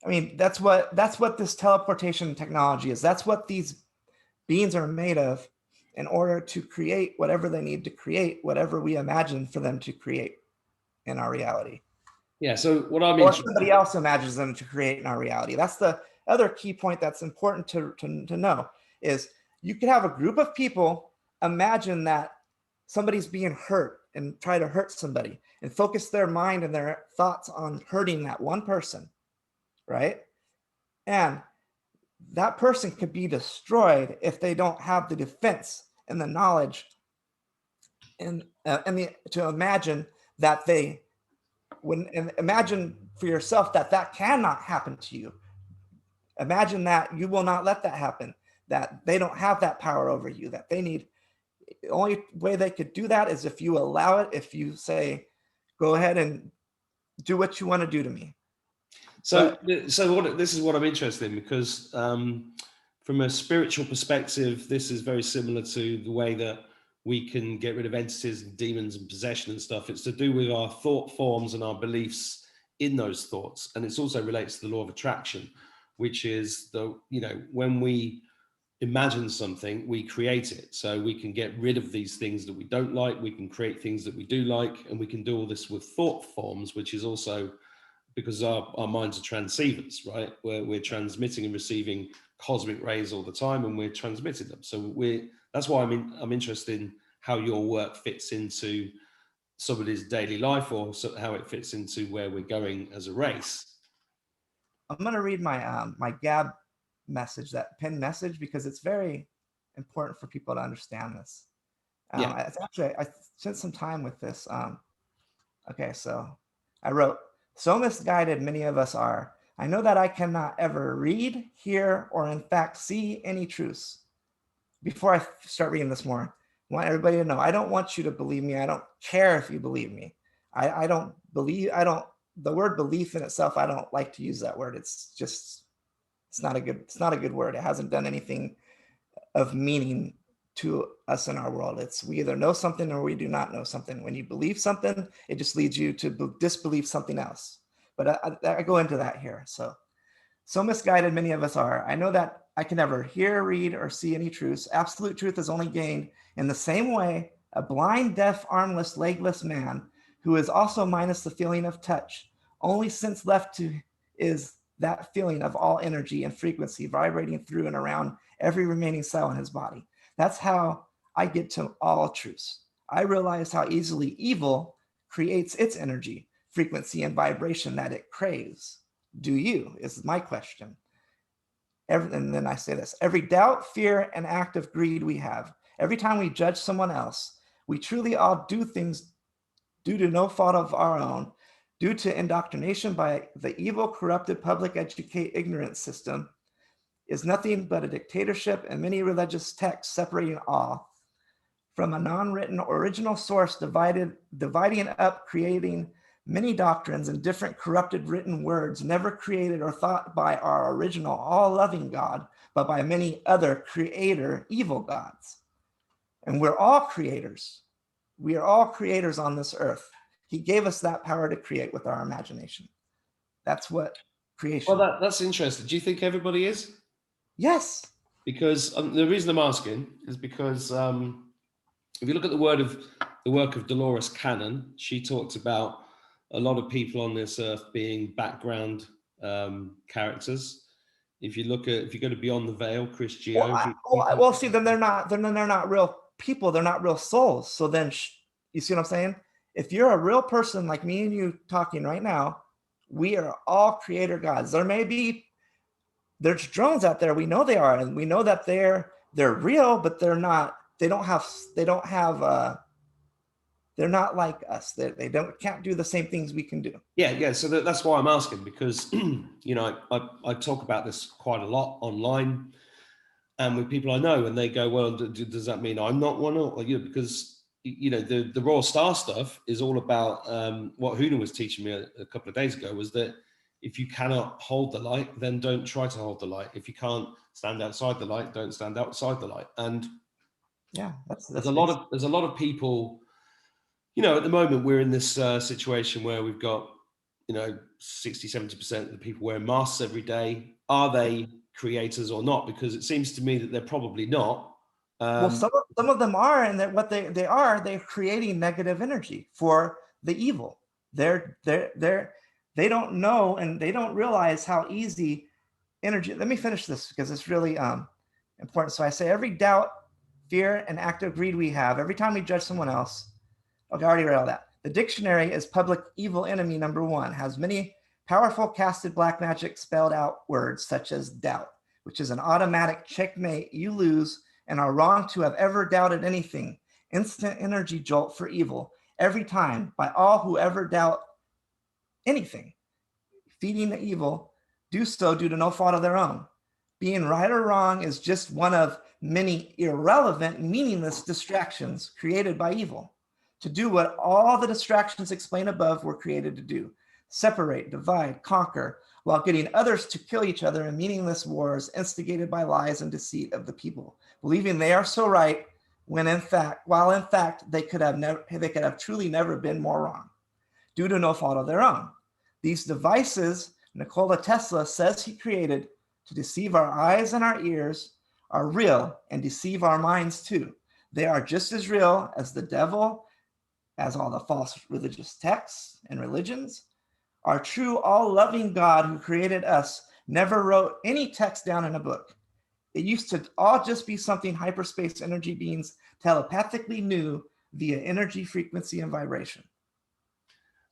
I mean, that's what this teleportation technology is. That's what these beings are made of, in order to create whatever they need to create, whatever we imagine for them to create in our reality. Yeah. So what I mean, or somebody else imagines them to create in our reality. That's the other key point that's important to know, is you could have a group of people imagine that somebody's being hurt and try to hurt somebody and focus their mind and their thoughts on hurting that one person, right? And that person could be destroyed if they don't have the defense and the knowledge and to imagine that imagine for yourself that cannot happen to you. Imagine that you will not let that happen, that they don't have that power over you, that they need. The only way they could do that is if you allow it, if you say, go ahead and do what you want to do to me. So this is what I'm interested in, because from a spiritual perspective, this is very similar to the way that we can get rid of entities and demons and possession and stuff. It's to do with our thought forms and our beliefs in those thoughts. And it also relates to the law of attraction, which is when we imagine something, we create it. So we can get rid of these things that we don't like, we can create things that we do like, and we can do all this with thought forms, which is also because our minds are transceivers, right? We're transmitting and receiving cosmic rays all the time, and we're transmitting them. So that's why I'm interested in how your work fits into somebody's daily life, or how it fits into where we're going as a race. I'm going to read my my Gab message, that pinned message, because it's very important for people to understand this. It's actually, I spent some time with this. Okay, so I wrote, so misguided many of us are. I know that I cannot ever read, hear, or in fact see any truths. Before I start reading this more, I want everybody to know, I don't want you to believe me. I don't care if you believe me. The word belief in itself, I don't like to use that word. It's not a good word. It hasn't done anything of meaning to us in our world. It's we either know something or we do not know something. When you believe something, it just leads you to disbelieve something else. But I go into that here. So misguided many of us are. I know that I can never hear, read, or see any truths. Absolute truth is only gained in the same way a blind, deaf, armless, legless man who is also minus the feeling of touch, only sense left to is that feeling of all energy and frequency vibrating through and around every remaining cell in his body. That's how I get to all truths. I realize how easily evil creates its energy, frequency, and vibration that it craves. Do you? Is my question. And then I say this: every doubt, fear, and act of greed we have, every time we judge someone else, we truly all do things due to no fault of our own, due to indoctrination by the evil, corrupted public educate ignorance system, is nothing but a dictatorship and many religious texts separating all from a non-written original source, dividing up, creating many doctrines and different corrupted written words, never created or thought by our original all-loving God, but by many other creator evil gods. And we're all creators. We are all creators on this earth. He gave us that power to create with our imagination. That's what creation. Well, that's interesting. Do you think everybody is? Yes. Because the reason I'm asking is because if you look at the work of Dolores Cannon, she talks about a lot of people on this earth being background characters. If you go to Beyond the Veil, Chris Geo. Well, see, then they're not real people. They're not real souls. So then, you see what I'm saying? If you're a real person like me and you talking right now, we are all creator gods. There's drones out there. We know they are, and we know that they're real, but they're not. They're not like us. They can't do the same things we can do. Yeah. So that's why I'm asking, because I talk about this quite a lot online and with people I know, and they go, well, does that mean I'm not one? Or because the Royal Star stuff is all about what Huna was teaching me a couple of days ago, was that if you cannot hold the light, then don't try to hold the light. If you can't stand outside the light, don't stand outside the light. And yeah, there's a lot of people. At the moment we're in this situation where we've got 60-70% of the people wearing masks every day. Are they creators or not? Because it seems to me that they're probably not. Well, some of them are, and that what they're creating negative energy for the evil. They don't know, and they don't realize how easy energy. Let me finish this because it's really important. So I say every doubt, fear, and act of greed we have every time we judge someone else. Okay, I already read all that. The dictionary is public evil enemy number 1, has many powerful casted black magic spelled out words such as doubt, which is an automatic checkmate. You lose and are wrong to have ever doubted anything. Instant energy jolt for evil every time by all who ever doubt anything. Feeding the evil, do so due to no fault of their own. Being right or wrong is just one of many irrelevant, meaningless distractions created by evil. To do what all the distractions explained above were created to do: separate, divide, conquer, while getting others to kill each other in meaningless wars instigated by lies and deceit of the people, believing they are so right when in fact they could have truly never been more wrong, due to no fault of their own. These devices Nikola Tesla says he created to deceive our eyes and our ears are real and deceive our minds too. They are just as real as the devil, as all the false religious texts and religions. Our true, all-loving God who created us never wrote any text down in a book. It used to all just be something hyperspace energy beings telepathically knew via energy, frequency, and vibration.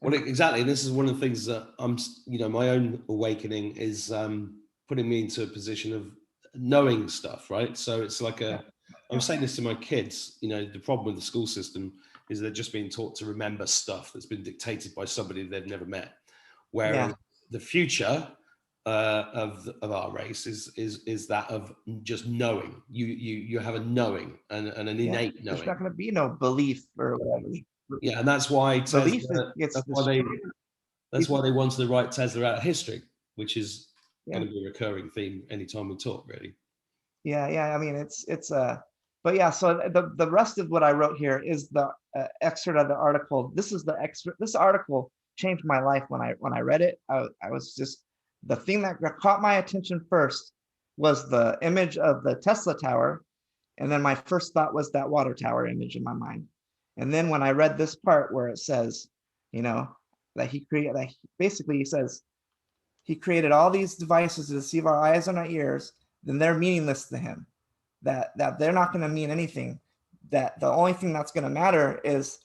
Well, exactly. This is one of the things that my own awakening is putting me into a position of knowing stuff, right? So it's like I'm saying this to my kids, the problem with the school system is they're just being taught to remember stuff that's been dictated by somebody they've never met. Whereas the future of our race is that of just knowing. You have a knowing and an innate knowing. There's not going to be no belief or whatever. Yeah, and that's why Tesla, that's why they wanted to write Tesla out of history, which is going to be a recurring theme anytime we talk, really. Yeah. I mean, but yeah. So the rest of what I wrote here is the excerpt of the article. This is the excerpt. This article changed my life when I read it. I was just, the thing that caught my attention first was the image of the Tesla tower, and then my first thought was that water tower image in my mind. And then when I read this part where it says, that he says he created all these devices to deceive our eyes and our ears, then they're meaningless to him. That they're not going to mean anything. That the only thing that's going to matter is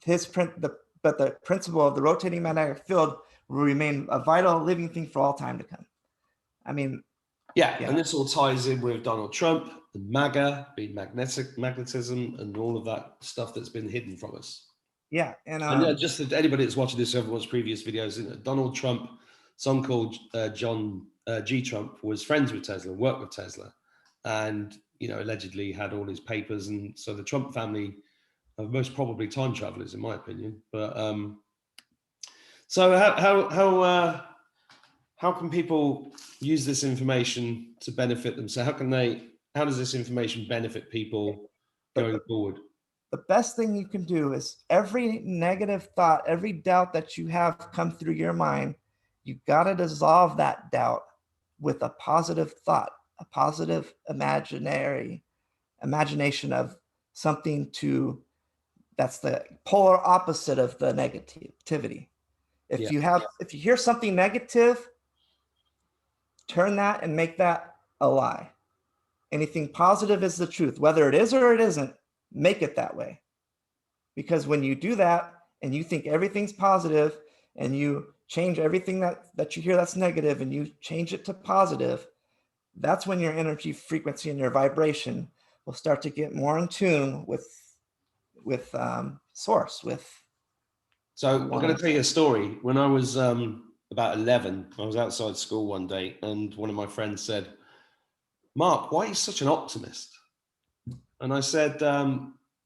but the principle of the rotating magnetic field will remain a vital living thing for all time to come. I mean, and this all ties in with Donald Trump and MAGA, being magnetism, and all of that stuff that's been hidden from us. Yeah, and just anybody that's watching this, whoever watched previous videos, Donald Trump, some called John G. Trump, was friends with Tesla, worked with Tesla, and allegedly had all his papers, and so the Trump family are most probably time travelers, in my opinion. But so how can people use this information to benefit them? So how does this information benefit people going forward? The best thing you can do is every negative thought, every doubt that you have come through your mind, you got to dissolve that doubt with a positive thought. a positive imagination of something that's the polar opposite of the negativity. If you hear something negative, turn that and make that a lie. Anything positive is the truth. Whether it is or it isn't, make it that way. Because when you do that and you think everything's positive and you change everything that you hear that's negative and you change it to positive, that's when your energy frequency and your vibration will start to get more in tune with source. So I'm going to tell you a story. When I was about 11, I was outside school one day, and one of my friends said, "Mark, why are you such an optimist?" And I said,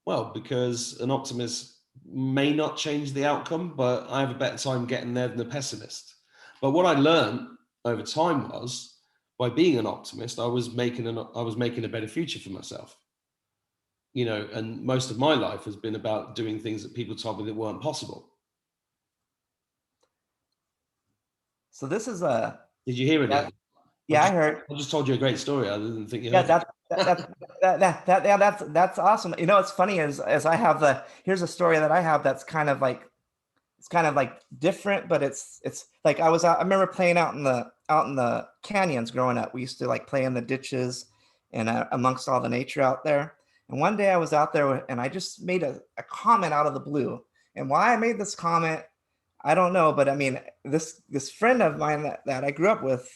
"Well, because an optimist may not change the outcome, but I have a better time getting there than a pessimist." But what I learned over time was, by being an optimist, I was making a better future for myself. You know, and most of my life has been about doing things that people told me that weren't possible. So this is Did you hear it? Yeah, I heard. I just told you a great story. I didn't think you Yeah, heard that's awesome. You know, it's funny as I have here's a story that I have that's kind of like different, but it's like I remember playing out in the canyons growing up. We used to like play in the ditches and amongst all the nature out there. And one day I was out there and I just made a comment out of the blue. And why I made this comment, I don't know, but I mean, this friend of mine that I grew up with,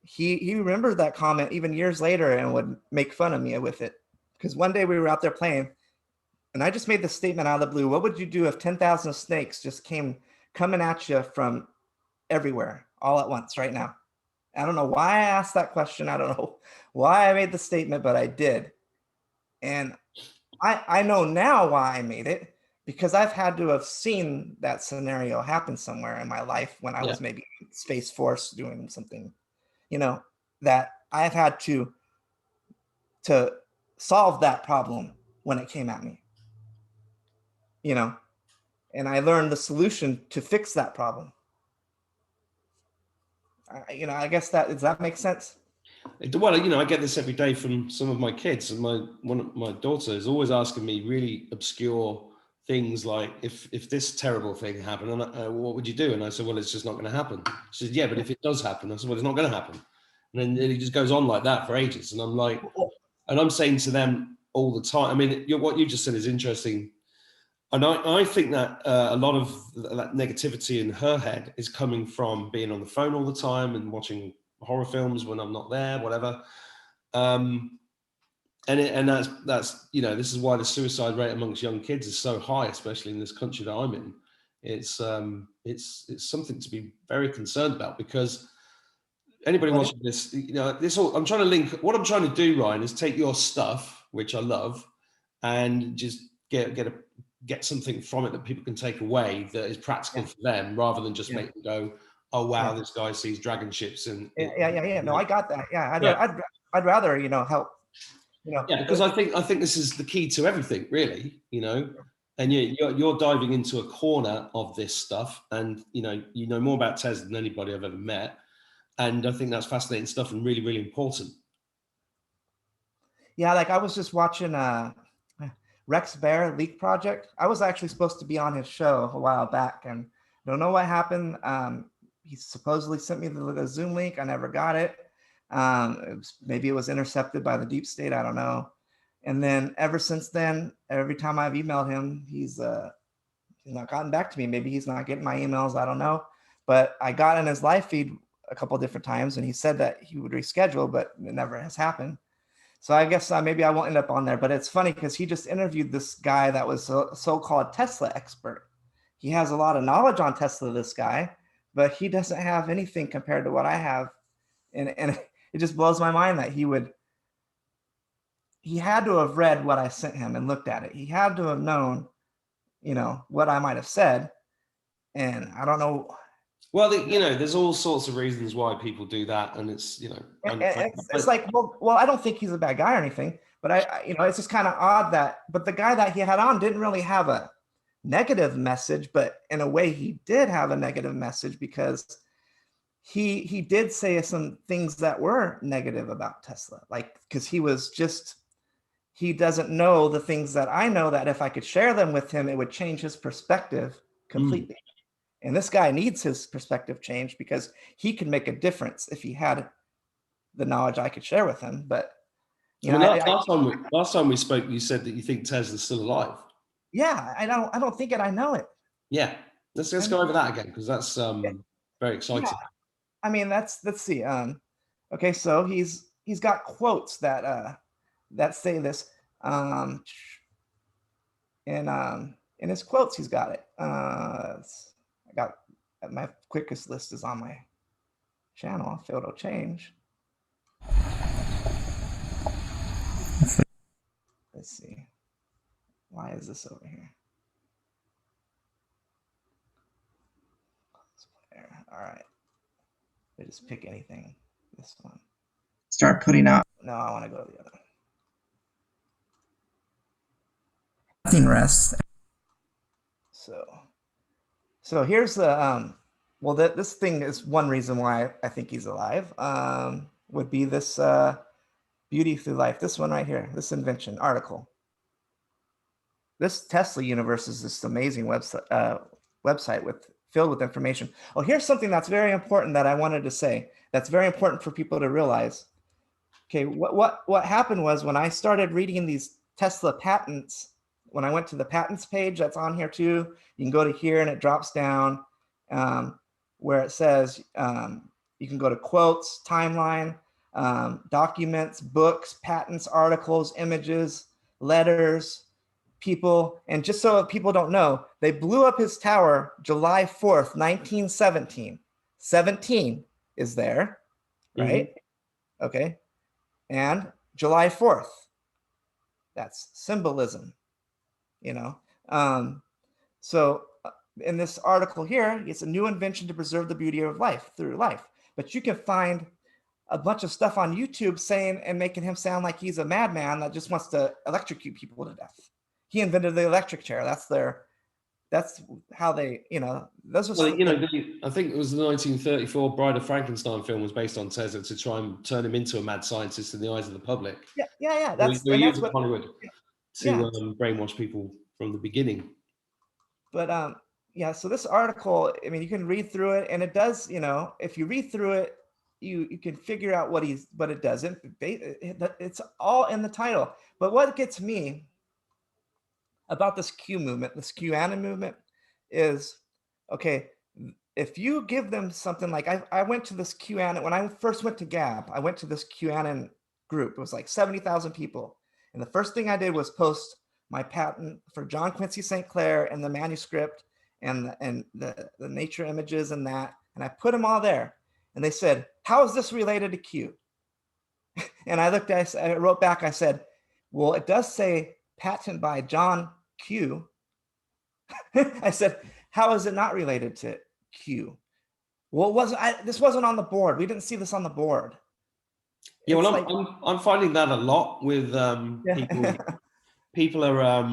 he remembered that comment even years later and would make fun of me with it. Because one day we were out there playing and I just made this statement out of the blue. What would you do if 10,000 snakes just came coming at you from everywhere all at once right now? I don't know why I asked that question. I don't know why I made the statement, but I did. And I know now why I made it, because I've had to have seen that scenario happen somewhere in my life when I was maybe in Space Force doing something, you know, that I've had to solve that problem when it came at me, you know, and I learned the solution to fix that problem. I guess does that make sense? Well, you know, I get this every day from some of my kids, and my daughter is always asking me really obscure things like, if this terrible thing happened, and what would you do? And I said, well, it's just not going to happen. She said, yeah, but if it does happen, I said, well, it's not going to happen. And then it just goes on like that for ages. And I'm like, and I'm saying to them all the time, I mean, what you just said is interesting. And I think that a lot of that negativity in her head is coming from being on the phone all the time and watching horror films when I'm not there, whatever. And that's this is why the suicide rate amongst young kids is so high, especially in this country that I'm in. It's something to be very concerned about, because anybody watching this, I'm trying to link. What I'm trying to do, Ryan, is take your stuff, which I love, and just get something from it that people can take away that is practical for them, rather than just make them go, oh wow, this guy sees dragon ships and no, I got that. I'd rather help, because I think this is the key to everything, really, and you're diving into a corner of this stuff, and you know more about Tez than anybody I've ever met, and I think that's fascinating stuff and really, really important. Yeah, like I was just watching Rex Bear Leak Project. I was actually supposed to be on his show a while back, and don't know what happened. He supposedly sent me the Zoom link. I never got it. Maybe it was intercepted by the deep state. I don't know. And then ever since then, every time I've emailed him, he's not gotten back to me. Maybe he's not getting my emails. I don't know. But I got in his live feed a couple of different times, and he said that he would reschedule, but it never has happened. So I guess maybe I won't end up on there. But it's funny because he just interviewed this guy that was a so-called Tesla expert. He has a lot of knowledge on Tesla, this guy, but he doesn't have anything compared to what I have. And it just blows my mind that he had to have read what I sent him and looked at it. He had to have known, what I might have said. And I don't know. Well, there's all sorts of reasons why people do that, and it's it's like, well, I don't think he's a bad guy or anything, but it's just kind of odd but the guy that he had on didn't really have a negative message, but in a way he did have a negative message, because he did say some things that were negative about Tesla, like because he doesn't know the things that I know, that if I could share them with him, it would change his perspective completely. And this guy needs his perspective changed because he can make a difference if he had the knowledge I could share with him. But last time we spoke, you said that you think Tesla's still alive. Yeah, I don't think it. I know it. Yeah, let's go over that again, because that's very exciting. Yeah. I mean, let's see. Okay, so he's got quotes that say this. In his quotes, he's got it. I got my quickest list is on my channel. Photo change. Let's see. Why is this over here? All right. I just pick anything. This one. Start putting out. No, I want to go to the other one. Nothing rests. So here's the well, this thing is one reason why I think he's alive. Would be this Beauty Through Life. This one right here. This invention article. This Tesla universe is this amazing website filled with information. Oh, here's something that's very important that I wanted to say. That's very important for people to realize. Okay, what happened was when I started reading these Tesla patents, when I went to the patents page that's on here too, you can go to here and it drops down where it says you can go to quotes, timeline, documents, books, patents, articles, images, letters, people. And just so people don't know, they blew up his tower July 4th, 1917. 17 is there, right? Mm-hmm. Okay. And July 4th, that's symbolism, you know. So in this article here, it's a new invention to preserve the beauty of life through life. But you can find a bunch of stuff on YouTube saying and making him sound like he's a madman that just wants to electrocute people to death. He invented the electric chair. That's how they, you know, those are. Well, you know, I think it was the 1934 Bride of Frankenstein film was based on Tesla to try and turn him into a mad scientist in the eyes of the public. Yeah. That's what Hollywood to brainwash people from the beginning. But yeah. So this article, I mean, you can read through it, and it does. You know, if you read through it, you can figure out what it does. It's all in the title. But what gets me about this Q movement, this QAnon movement, is okay. If you give them something like I went to this QAnon when I first went to Gab, I went to this QAnon group. It was like 70,000 people, and the first thing I did was post my patent for John Quincy St. Clair and the manuscript and the nature images and that, and I put them all there. And they said, "How is this related to Q?" And I wrote back. I said, "Well, it does say patent by John Q." I said, "How is it not related to Q?" Well, this wasn't on the board. We didn't see this on the board. Yeah, well, I'm finding that a lot with people. People are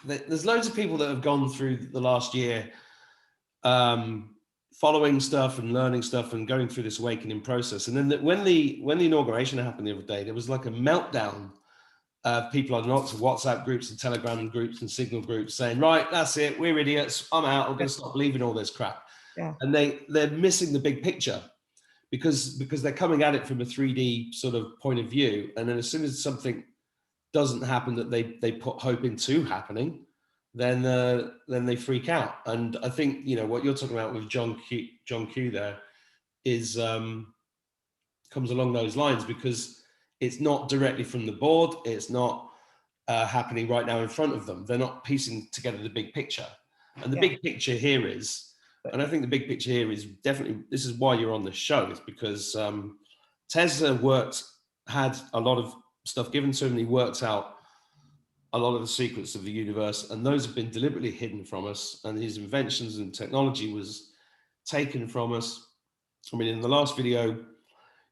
there's loads of people that have gone through the last year following stuff and learning stuff and going through this awakening process. And then when the inauguration happened the other day, there was like a meltdown of people on lots of WhatsApp groups and Telegram groups and Signal groups saying, "Right, that's it, we're idiots, I'm out, I'm going to stop believing all this crap." Yeah. And they're missing the big picture because they're coming at it from a 3D sort of point of view. And then as soon as something doesn't happen that they put hope into happening, then they freak out. And I think, you know, what you're talking about with John Q there is comes along those lines, because it's not directly from the board. It's not happening right now in front of them. They're not piecing together the big picture. And the big picture here is, and I think the big picture here is definitely, this is why you're on the show, is because Tesla had a lot of stuff given to him, and he worked out a lot of the secrets of the universe, and those have been deliberately hidden from us, and his inventions and technology was taken from us. I mean, in the last video,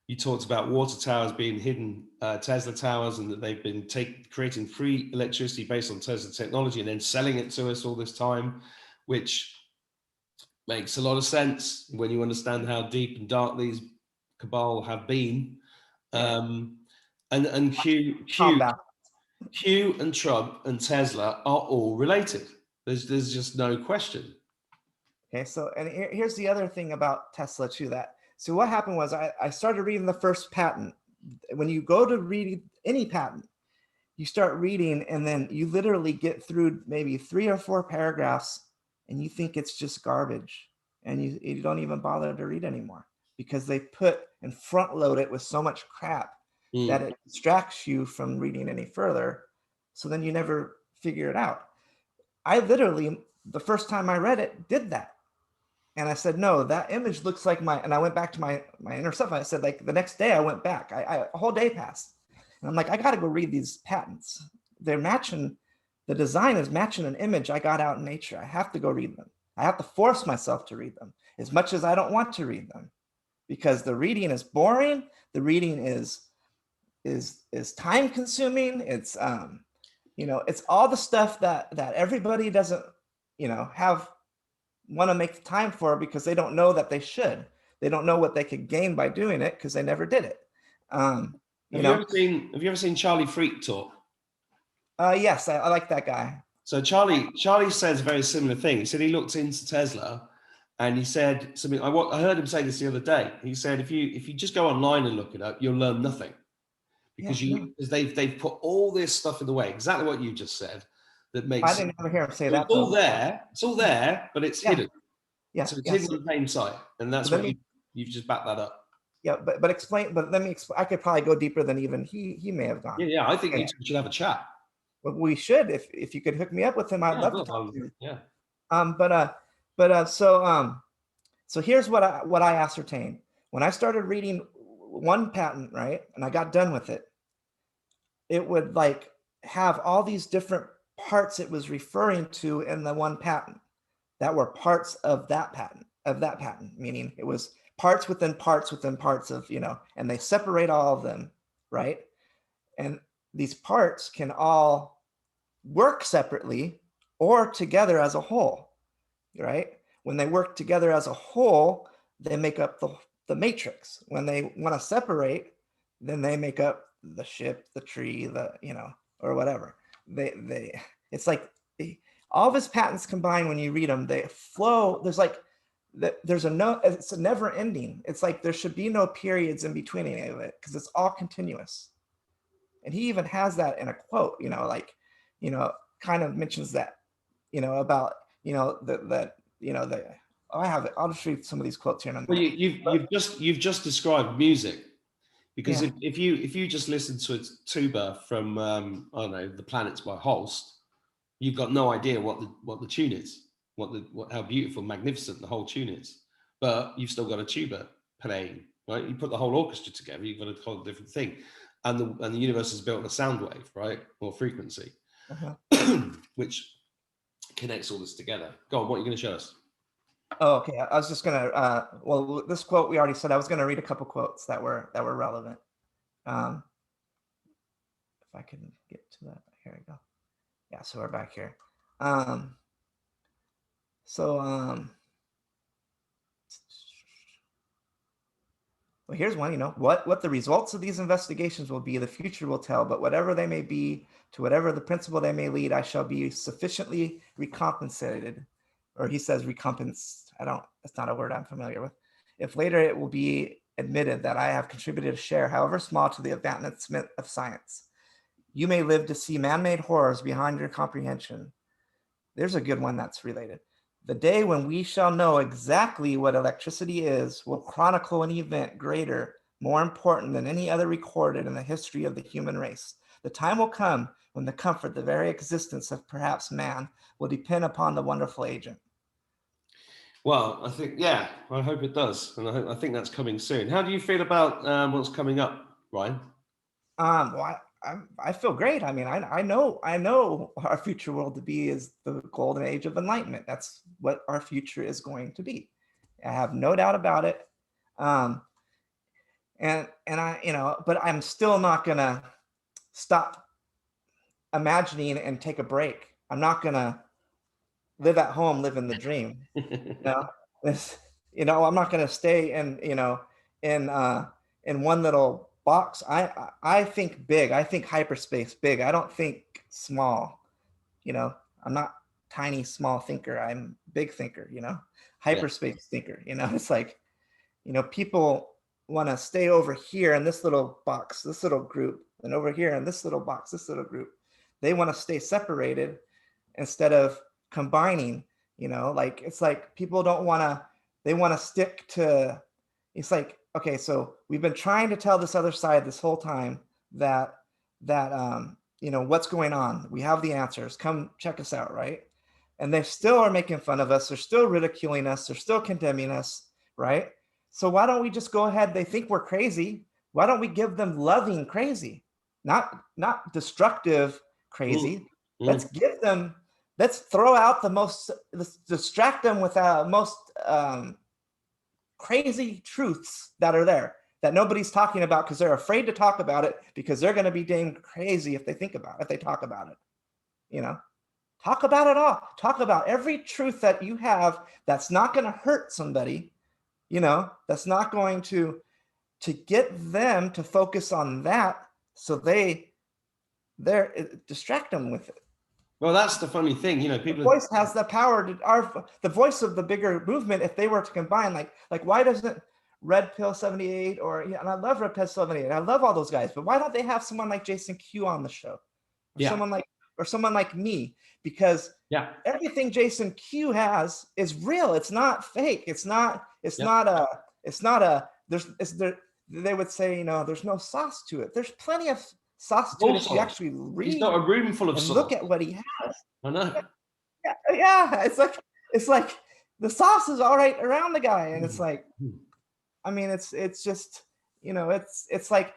you talked about water towers being hidden, Tesla towers, and that they've been creating free electricity based on Tesla technology and then selling it to us all this time, which Makes a lot of sense when you understand how deep and dark these cabal have been. And Combat. Q and Trump and Tesla are all related. There's just no question. Okay, so and here's the other thing about Tesla too. So what happened was I started reading the first patent. When you go to read any patent, you start reading and then you literally get through maybe 3 or 4 paragraphs and you think it's just garbage and you don't even bother to read anymore because they put and front load it with so much crap that it distracts you from reading any further. So then you never figure it out. I literally, the first time I read it, did that. And I said, no, that image looks like and I went back to my inner self. I said, like the next day I went back, a whole day passed. And I'm like, I got to go read these patents. They're matching, the design is matching an image I got out in nature. I have to go read them. I have to force myself to read them as much as I don't want to read them because the reading is boring. The reading is time consuming. It's, it's all the stuff that everybody doesn't, want to make the time for because they don't know that they should. They don't know what they could gain by doing it because they never did it. Have you ever seen Charlie Freak talk? Yes, I like that guy. So Charlie says a very similar thing. He said he looked into Tesla and he said something. I heard him say this the other day. He said if you just go online and look it up, you'll learn nothing because they've put all this stuff in the way. Exactly what you just said. That makes. I didn't ever hear him say that. It's all there. It's all there, but it's hidden. Yeah. So it's hidden in plain sight, and that's what you've just backed that up. Yeah, but explain. But let me explain. I could probably go deeper than even he may have gone. Yeah. I think you two should have a chat. But we should. If you could hook me up with him, I'd love to talk to him. Yeah. So here's what I ascertained when I started reading one patent, right, and I got done with it. It would like have all these different parts it was referring to in the one patent that were parts of that patent, meaning it was parts within parts within parts of, and they separate all of them, right? And these parts can all work separately or together as a whole, right? When they work together as a whole, they make up the matrix. When they want to separate, then they make up the ship, the tree, or whatever. It's like all of his patents combined, when you read them, they flow. It's a never ending. It's like there should be no periods in between any of it because it's all continuous. And he even has that in a quote, kind of mentions that, about, I have it. I'll just read some of these quotes here. Well, you've just described music. Because if you just listen to a tuba from I don't know, The Planets by Holst, you've got no idea what the tune is, how beautiful, magnificent the whole tune is. But you've still got a tuba playing, right? You put the whole orchestra together, you've got a whole different thing, and the universe is built on a sound wave, right, or frequency, which connects all this together. Go on, what are you going to show us? Oh, okay. I was just gonna. Well, this quote we already said. I was gonna read a couple quotes that were relevant. If I can get to that, here we go. Yeah, so we're back here. Well, here's one. What the results of these investigations will be, the future will tell. But whatever they may be, to whatever the principle they may lead, I shall be sufficiently recompensated. Or he says recompense. It's not a word I'm familiar with. If later it will be admitted that I have contributed a share, however small, to the advancement of science. You may live to see man-made horrors behind your comprehension. There's a good one that's related. The day when we shall know exactly what electricity is will chronicle an event greater, more important than any other recorded in the history of the human race. The time will come when the comfort, the very existence of perhaps man, will depend upon the wonderful agent. Well, I think, I hope it does. And I think that's coming soon. How do you feel about what's coming up, Ryan? Well, I feel great. I mean, I know our future world to be is the golden age of enlightenment. That's what our future is going to be. I have no doubt about it. And I, but I'm still not gonna stop imagining and take a break. I'm not gonna live at home, live in the dream. this, I'm not going to stay in, in one little box. I think big. I think hyperspace big. I don't think small. I'm not tiny, small thinker. I'm big thinker, hyperspace thinker. It's like, people want to stay over here in this little box, this little group, and over here in this little box, this little group. They want to stay separated instead of combining, like it's like people don't want to, they want to stick to, it's like, okay, so we've been trying to tell this other side this whole time that what's going on. We have the answers. Come check us out, right? And they still are making fun of us. They're still ridiculing us. They're still condemning us, right? So why don't we just go ahead? They think we're crazy. Why don't we give them loving crazy, not destructive crazy? Let's give them. Let's throw out let's distract them with most crazy truths that are there that nobody's talking about because they're afraid to talk about it because they're going to be deemed crazy if they talk about it. Talk about it all. Talk about every truth that you have that's not going to hurt somebody, that's not going to get them to focus on that, so they distract them with it. Well, that's the funny thing, people. The voice has the power the voice of the bigger movement. If they were to combine, like why doesn't Red Pill 78 and I love Red Pill 78, I love all those guys, but why don't they have someone like Jason Q on the show, or someone like me? Because everything Jason Q has is real. It's not fake. They would say, there's no sauce to it. There's plenty of sauce to it if you actually read. He's got a room full of and sauce. Look at what he has. I know. Yeah. It's like the sauce is all right around the guy, and it's like, I mean, it's just, it's like,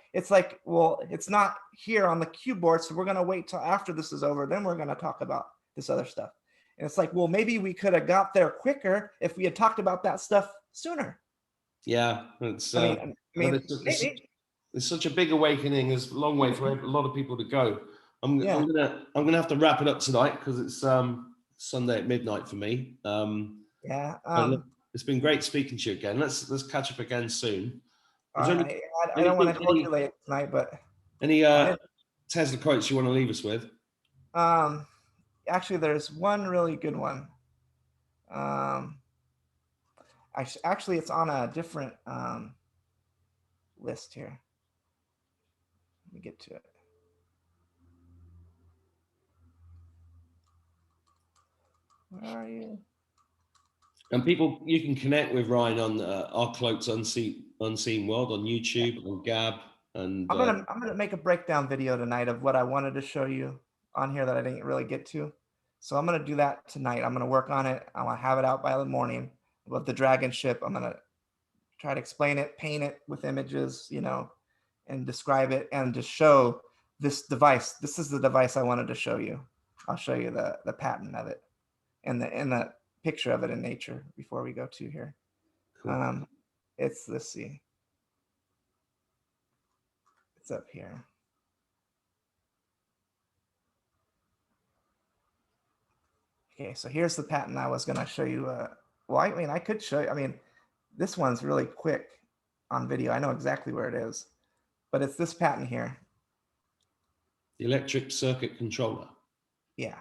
well, it's not here on the cue board, so we're gonna wait till after this is over, then we're gonna talk about this other stuff. And it's like, well, maybe we could have got there quicker if we had talked about that stuff sooner. Yeah, it's such a big awakening. There's a long way for a lot of people to go. I'm gonna have to wrap it up tonight because it's Sunday at midnight for me. It's been great speaking to you again. Let's catch up again soon. I don't want to hold you late tonight, but any Tesla quotes you want to leave us with? Actually, there's one really good one. Actually, it's on a different list here. Let me get to it. Where are you? And people, you can connect with Ryan on Our Cloak's Unseen World on YouTube, on Gab, and I'm gonna make a breakdown video tonight of what I wanted to show you on here that I didn't really get to. So I'm gonna do that tonight. I'm gonna work on it. I'm gonna have it out by the morning of the dragon ship. I'm gonna try to explain it, paint it with images, and describe it, and just show this device. This is the device I wanted to show you. I'll show you the patent of it and the picture of it in nature before we go to here. Cool. Let's see. It's up here. Okay, so here's the patent I was going to show you. Well, I mean, I could show you. I mean, this one's really quick on video. I know exactly where it is, but it's this patent here. The electric circuit controller. Yeah.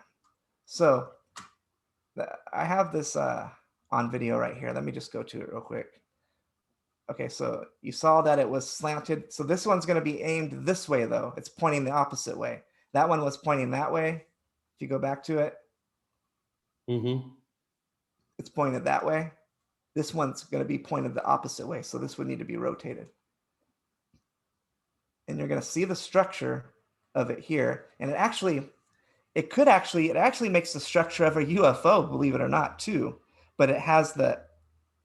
So I have this on video right here. Let me just go to it real quick. Okay, so you saw that it was slanted. So this one's going to be aimed this way, though. It's pointing the opposite way. That one was pointing that way. If you go back to it, it's pointed that way. This one's going to be pointed the opposite way. So this would need to be rotated. And you're going to see the structure of it here. And it actually makes the structure of a UFO, believe it or not, too. But it has the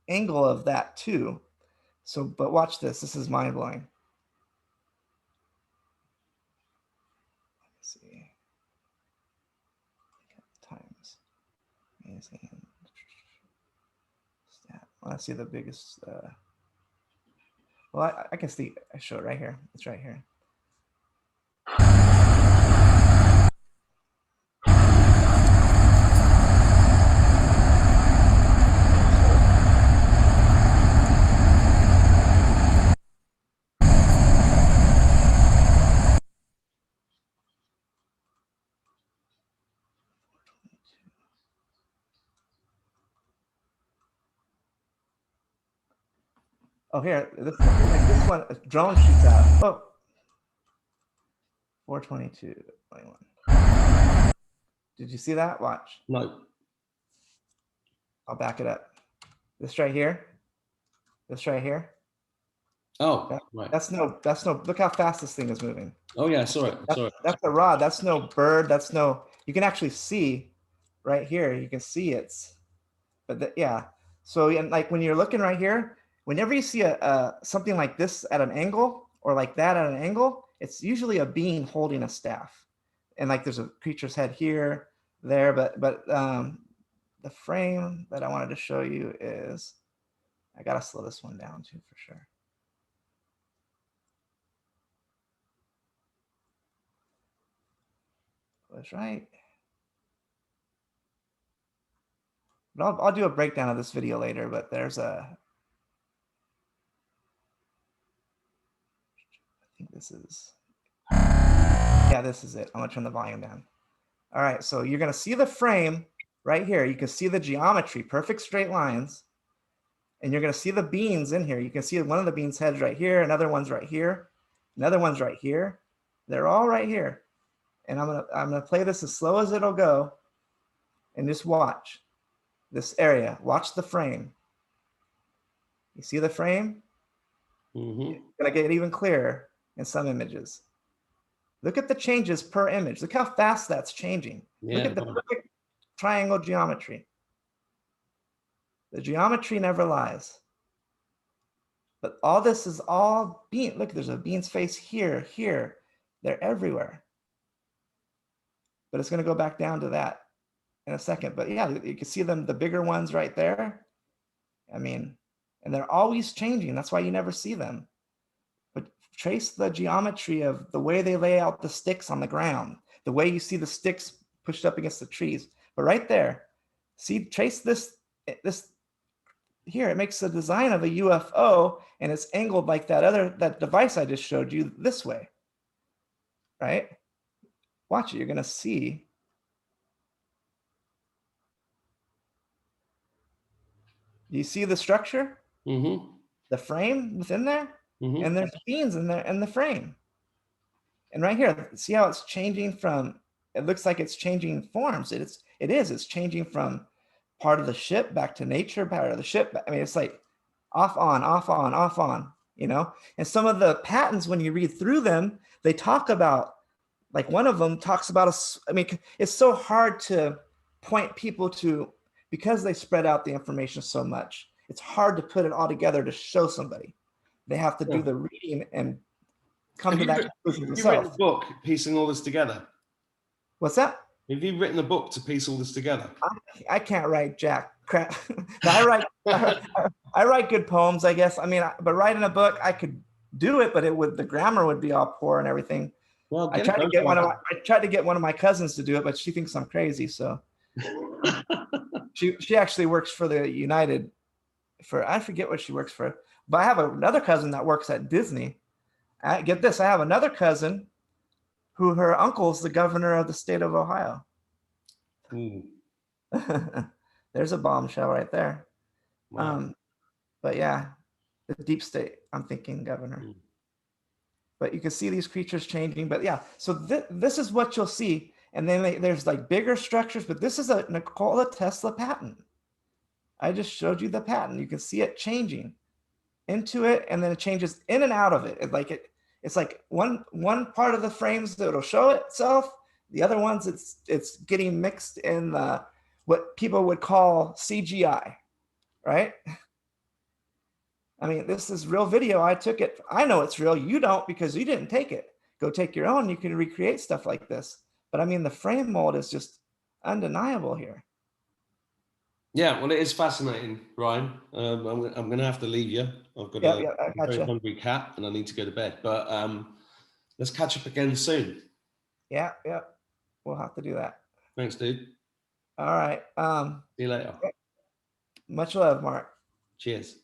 angle of that too. So, but watch this. This is mind blowing. Let's see. Times. Let's see the biggest. Well, I can see. I show it right here. It's right here. Oh, here, this one, a drone shoots out. Oh, 422, 21. Did you see that? Watch. No. I'll back it up. This right here. This right here. Oh, right. That's no, look how fast this thing is moving. Oh yeah, sorry. That's a rod. That's no bird. That's no, you can actually see right here. You can see it's, but yeah. So and like when you're looking right here, whenever you see a something like this at an angle or like that at an angle, it's usually a being holding a staff. And like there's a creature's head here, there, but the frame that I wanted to show you is, I gotta slow this one down too for sure. Was right. But I'll do a breakdown of this video later, but there's a, I think this is, yeah, this is it. I'm gonna turn the volume down. All right, so you're gonna see the frame right here. You can see the geometry, perfect straight lines. And you're gonna see the beans in here. You can see one of the beans heads right here, another one's right here, another one's right here. They're all right here. And I'm gonna play this as slow as it'll go and just watch this area. Watch the frame. You see the frame? Mm-hmm. It's gonna get even clearer in some images. Look at the changes per image. Look how fast that's changing. Yeah, look at the perfect triangle geometry. The geometry never lies. But all this is all bean. Look, there's a bean's face here, here. They're everywhere. But it's gonna go back down to that in a second. But yeah, you can see them, the bigger ones right there. I mean, and they're always changing. That's why you never see them. But trace the geometry of the way they lay out the sticks on the ground, the way you see the sticks pushed up against the trees. But right there, see, trace this here. It makes the design of a UFO, and it's angled like that device I just showed you this way, right? Watch it. You're gonna see. Do you see the structure? Mm-hmm. The frame within there? Mm-hmm. And there's beans in there in the frame. And right here, see how it's changing from, it looks like it's changing forms. It's changing from part of the ship back to nature, part of the ship. I mean, it's like off on, off on, off on, you know? And some of the patents, when you read through them, they talk about, like one of them talks about, I mean, it's so hard to point people to, because they spread out the information so much, it's hard to put it all together to show somebody. They have to do the reading and come to that conclusion themselves. Have you written a book piecing all this together? What's that? Have you written a book to piece all this together? I can't write jack crap. I write good poems, I guess. I mean, but writing a book, I could do it, but the grammar would be all poor and everything. Well, I tried to get one of my cousins to do it, but she thinks I'm crazy. So she actually works for the United, I forget what she works for, but I have another cousin that works at Disney. Get this, I have another cousin who her uncle's the governor of the state of Ohio. There's a bombshell right there. Wow. But yeah, the deep state, I'm thinking governor. But you can see these creatures changing. But yeah, so this is what you'll see. And then there's like bigger structures, but this is a Nikola Tesla patent. I just showed you the patent. You can see it changing into it, and then it changes in and out of it. It's like one part of the frames that it'll show itself. The other ones, it's getting mixed in what people would call CGI, right? I mean, this is real video. I took it. I know it's real. You don't, because you didn't take it. Go take your own. You can recreate stuff like this. But I mean, the frame mold is just undeniable here. Yeah, well, it is fascinating, Ryan. I'm going to have to leave you. I've got a very hungry cat, and I need to go to bed. But let's catch up again soon. Yeah, we'll have to do that. Thanks, dude. All right. See you later. Much love, Mark. Cheers.